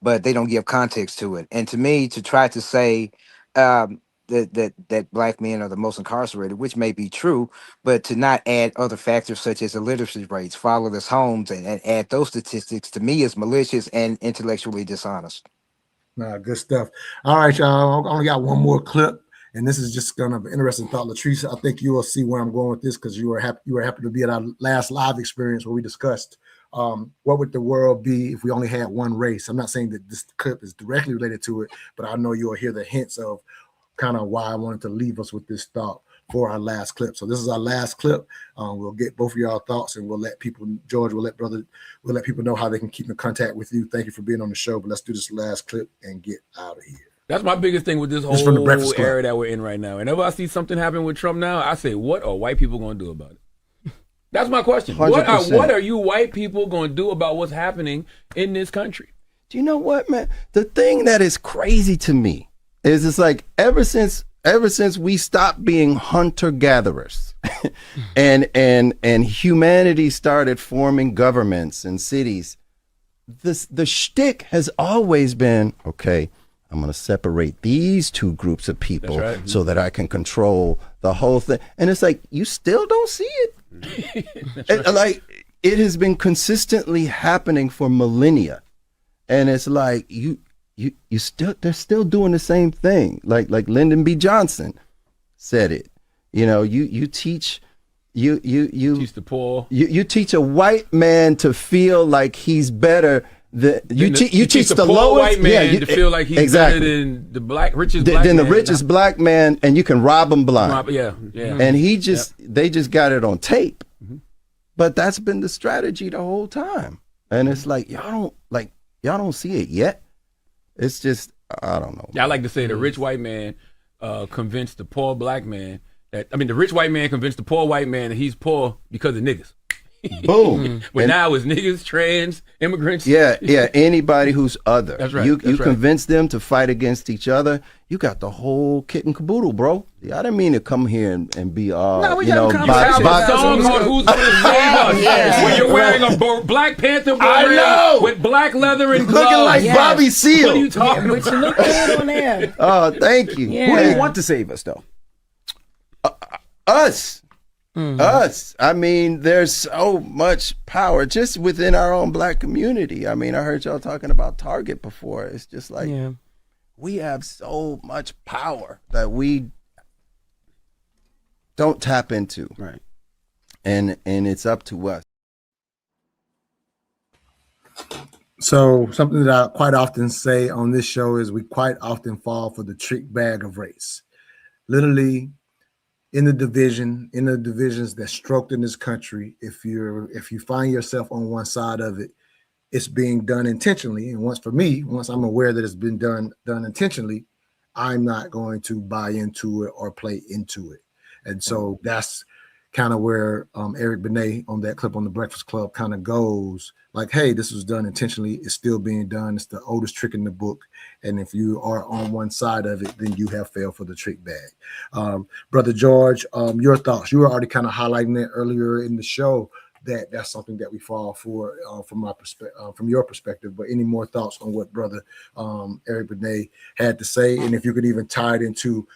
but they don't give context to it. And to me, to try to say that black men are the most incarcerated, which may be true, but to not add other factors such as illiteracy rates, fatherless homes, and add those statistics, to me is malicious and intellectually dishonest. Good stuff. All right, y'all. I only got one more clip. And this is just kind of an interesting thought, Latrice. I think you will see where I'm going with this because you were happy to be at our last live experience where we discussed what would the world be if we only had one race. I'm not saying that this clip is directly related to it, but I know you'll hear the hints of kind of why I wanted to leave us with this thought for our last clip. So this is our last clip. We'll get both of y'all thoughts, and we'll let people, George, we'll let people know how they can keep in contact with you. Thank you for being on the show. But let's do this last clip and get out of here. That's my biggest thing with this whole era that we're in right now. Whenever I see something happen with Trump now, I say, what are white people going to do about it? That's my question. 100%. What are you white people going to do about what's happening in this country? Do you know what, man? The thing that is crazy to me is it's like ever since we stopped being hunter-gatherers and humanity started forming governments and cities, the shtick has always been, okay, I'm going to separate these two groups of people so that I can control the whole thing. And it's like, you still don't see it. Like, it has been consistently happening for millennia. And it's like, they're still doing the same thing. Like Lyndon B. Johnson said it. You know, you teach the poor. You teach a white man to feel like he's better. You teach the poor lowest white man to feel like he's better than the richest black man. The richest black man, and you can rob him blind. Yeah. And they just got it on tape. Mm-hmm. But that's been the strategy the whole time. And it's like y'all don't see it yet. It's just, I don't know. Yeah, I like to say the rich white man convinced the poor black man the rich white man convinced the poor white man that he's poor because of niggas. Boom. But now it's niggas, trans, immigrants. Yeah, anybody who's other. That's right. You convince them to fight against each other. You got the whole kit and caboodle, bro. I didn't mean to come here and be songs called Who's Gonna Save Us? Where you're wearing a Black Panther beret with black leather and gloves. Looking like Bobby Seale. What are you talking But you look good on there. Oh, thank you. Yeah. Who do you want to save us, though? Us. Us. I mean, there's so much power just within our own black community. I mean, I heard y'all talking about Target before. It's just like we have so much power that we don't tap into. Right. And it's up to us. So something that I quite often say on this show is we quite often fall for the trick bag of race. Literally, in the divisions that's stroked in this country, if you find yourself on one side of it, it's being done intentionally. And once I'm aware that it's been done intentionally, I'm not going to buy into it or play into it. And so that's kind of where Eric Benet on that clip on the Breakfast Club kind of goes like, hey, this was done intentionally. It's still being done. It's the oldest trick in the book. And if you are on one side of it, then you have failed for the trick bag. Brother George, your thoughts. You were already kind of highlighting it earlier in the show that's something that we fall for from your perspective. But any more thoughts on what Brother Eric Benet had to say? And if you could even tie it into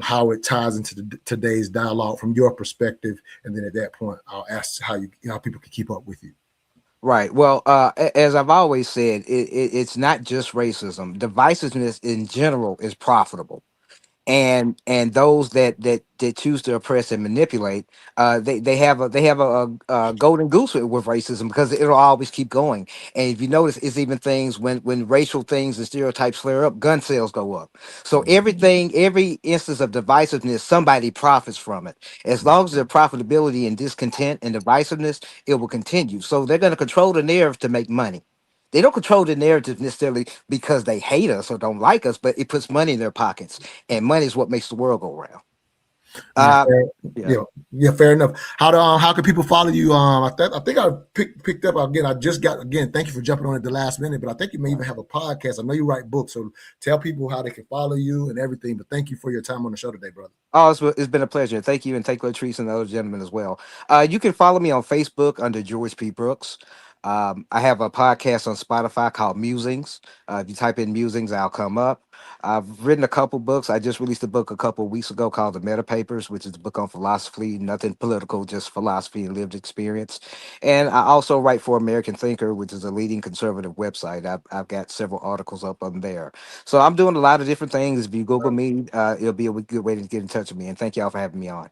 how it ties into today's dialogue from your perspective. And then at that point, I'll ask how people can keep up with you. Right. Well, as I've always said, it's not just racism. Divisiveness in general is profitable, and those that choose to oppress and manipulate, they have a golden goose with racism because it'll always keep going. And if you notice, it's even things when racial things and stereotypes flare up, gun sales go up. So every instance of divisiveness, somebody profits from it. As long as there's profitability and discontent and divisiveness, it will continue. So they're going to control the narrative to make money. They don't control the narrative necessarily because they hate us or don't like us, but it puts money in their pockets, and money is what makes the world go round. Fair enough. How can people follow you? I think I picked up again. Thank you for jumping on at the last minute, but I think you may even have a podcast. I know you write books, so tell people how they can follow you and everything. But thank you for your time on the show today, brother. Oh, it's been a pleasure. Thank you, and thank Latrice and the other gentlemen as well. You can follow me on Facebook under George P. Brooks. I have a podcast on Spotify called Musings. If you type in Musings, I'll come up. I've written a couple books. I just released a book a couple of weeks ago called The Meta Papers, which is a book on philosophy, nothing political, just philosophy and lived experience. And I also write for American Thinker, which is a leading conservative website. I've got several articles up on there. So I'm doing a lot of different things. If you Google me, it'll be a good way to get in touch with me. And thank y'all for having me on.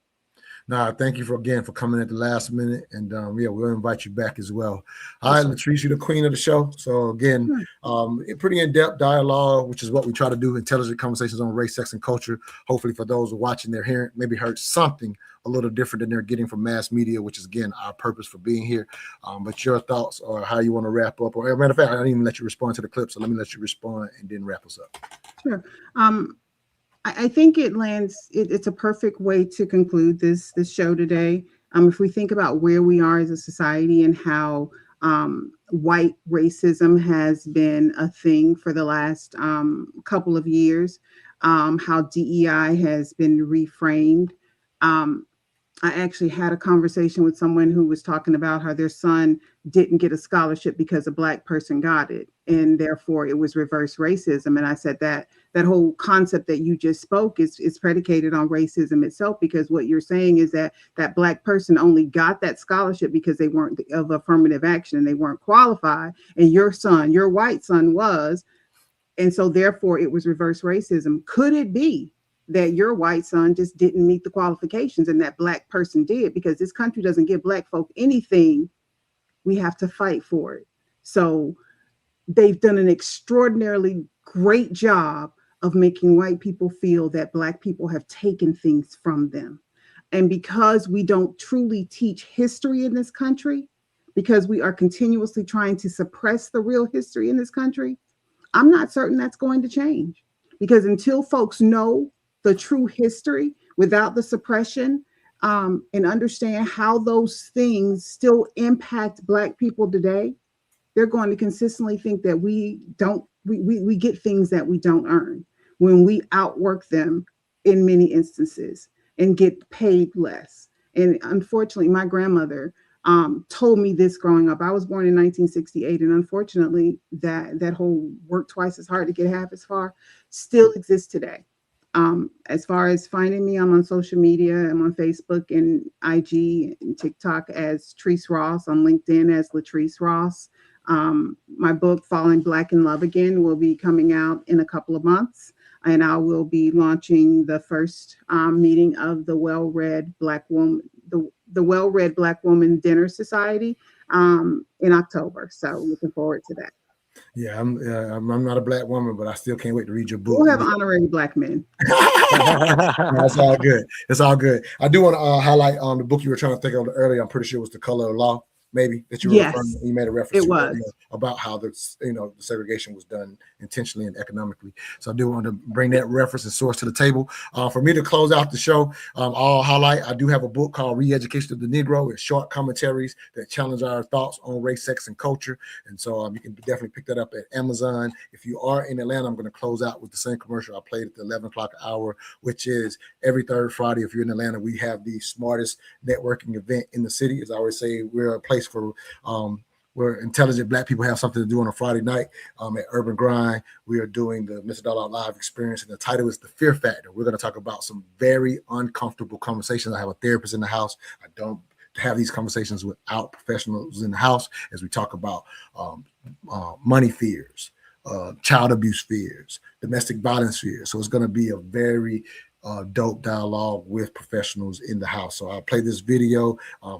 Thank you for coming at the last minute, and we'll invite you back as well. All right, Latrice, you're the queen of the show. So again, a pretty in-depth dialogue, which is what we try to do, intelligent conversations on race, sex, and culture. Hopefully for those who are watching, they're hearing, maybe heard something a little different than they're getting from mass media, which is, again, our purpose for being here. But your thoughts or how you want to wrap up, or matter of fact, I didn't even let you respond to the clip, so let me let you respond and then wrap us up. Sure. I think it's a perfect way to conclude this show today. If we think about where we are as a society and how white racism has been a thing for the last couple of years, how DEI has been reframed. I actually had a conversation with someone who was talking about how their son didn't get a scholarship because a Black person got it, and therefore it was reverse racism. And I said that whole concept that you just spoke is predicated on racism itself, because what you're saying is that Black person only got that scholarship because they weren't of affirmative action and they weren't qualified, and your white son was, and so therefore it was reverse racism. Could it be that your white son just didn't meet the qualifications and that Black person did? Because this country doesn't give Black folk anything. We have to fight for it. So they've done an extraordinarily great job of making white people feel that Black people have taken things from them. And because we don't truly teach history in this country, because we are continuously trying to suppress the real history in this country, I'm not certain that's going to change. Because until folks know the true history without the suppression, and understand how those things still impact Black people today, they're going to consistently think that we get things that we don't earn when we outwork them in many instances and get paid less. And unfortunately, my grandmother told me this growing up. I was born in 1968, and unfortunately, that whole work twice as hard to get half as far still exists today. As far as finding me, I'm on social media. I'm on Facebook and IG and TikTok as Treese Ross, on LinkedIn as Latrice Ross. My book, Falling Black in Love Again, will be coming out in a couple of months, and I will be launching the first meeting of the Well-Read Black Woman, the Well-Read Black Woman Dinner Society in October. So looking forward to that. Yeah, I'm not a Black woman, but I still can't wait to read your book. We'll have honorary Black men. That's all good. It's all good. I do want to highlight on the book you were trying to think of earlier. I'm pretty sure it was The Color of Law, maybe, that you were referring to. You made a reference to about how the segregation was done intentionally and economically. So I do want to bring that reference and source to the table. For me to close out the show, I'll highlight, I do have a book called Re-Education of the Negro. It's short commentaries that challenge our thoughts on race, sex, and culture. And so you can definitely pick that up at Amazon. If you are in Atlanta, I'm going to close out with the same commercial I played at the 11 o'clock hour, which is every third Friday. If you're in Atlanta, we have the smartest networking event in the city. As I always say, we're a place for where intelligent Black people have something to do on a Friday night. At Urban Grind, we are doing the Mr. Dollar Live experience, and the title is The Fear Factor. We're going to talk about some very uncomfortable conversations. I have a therapist in the house. I don't have these conversations without professionals in the house as we talk about money fears, child abuse fears, domestic violence fears. So it's going to be a very dope dialogue with professionals in the house. So I'll play this video.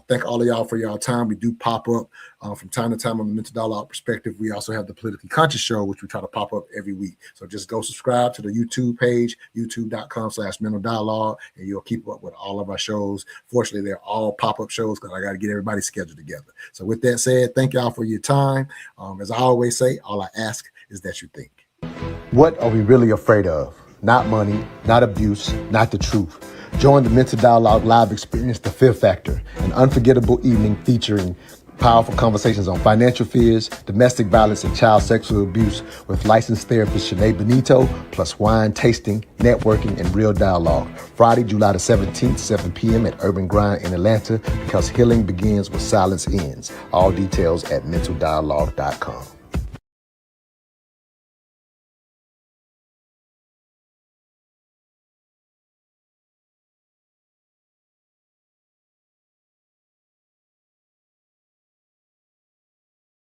Thank all of y'all for y'all time. We do pop up from time to time on the Mental Dialogue Perspective. We also have the Politically Conscious Show, which we try to pop up every week. So just go subscribe to the YouTube page, youtube.com/mental dialogue, and you'll keep up with all of our shows. Fortunately, they're all pop-up shows because I got to get everybody scheduled together. So with that said, thank y'all for your time. As I always say, all I ask is that you think. What are we really afraid of? Not money, not abuse, not the truth. Join the Mental Dialogue live experience, The Fear Factor, an unforgettable evening featuring powerful conversations on financial fears, domestic violence, and child sexual abuse with licensed therapist Shanae Benito, plus wine tasting, networking, and real dialogue. Friday, July the 17th, 7 p.m. at Urban Grind in Atlanta, because healing begins where silence ends. All details at mentaldialogue.com.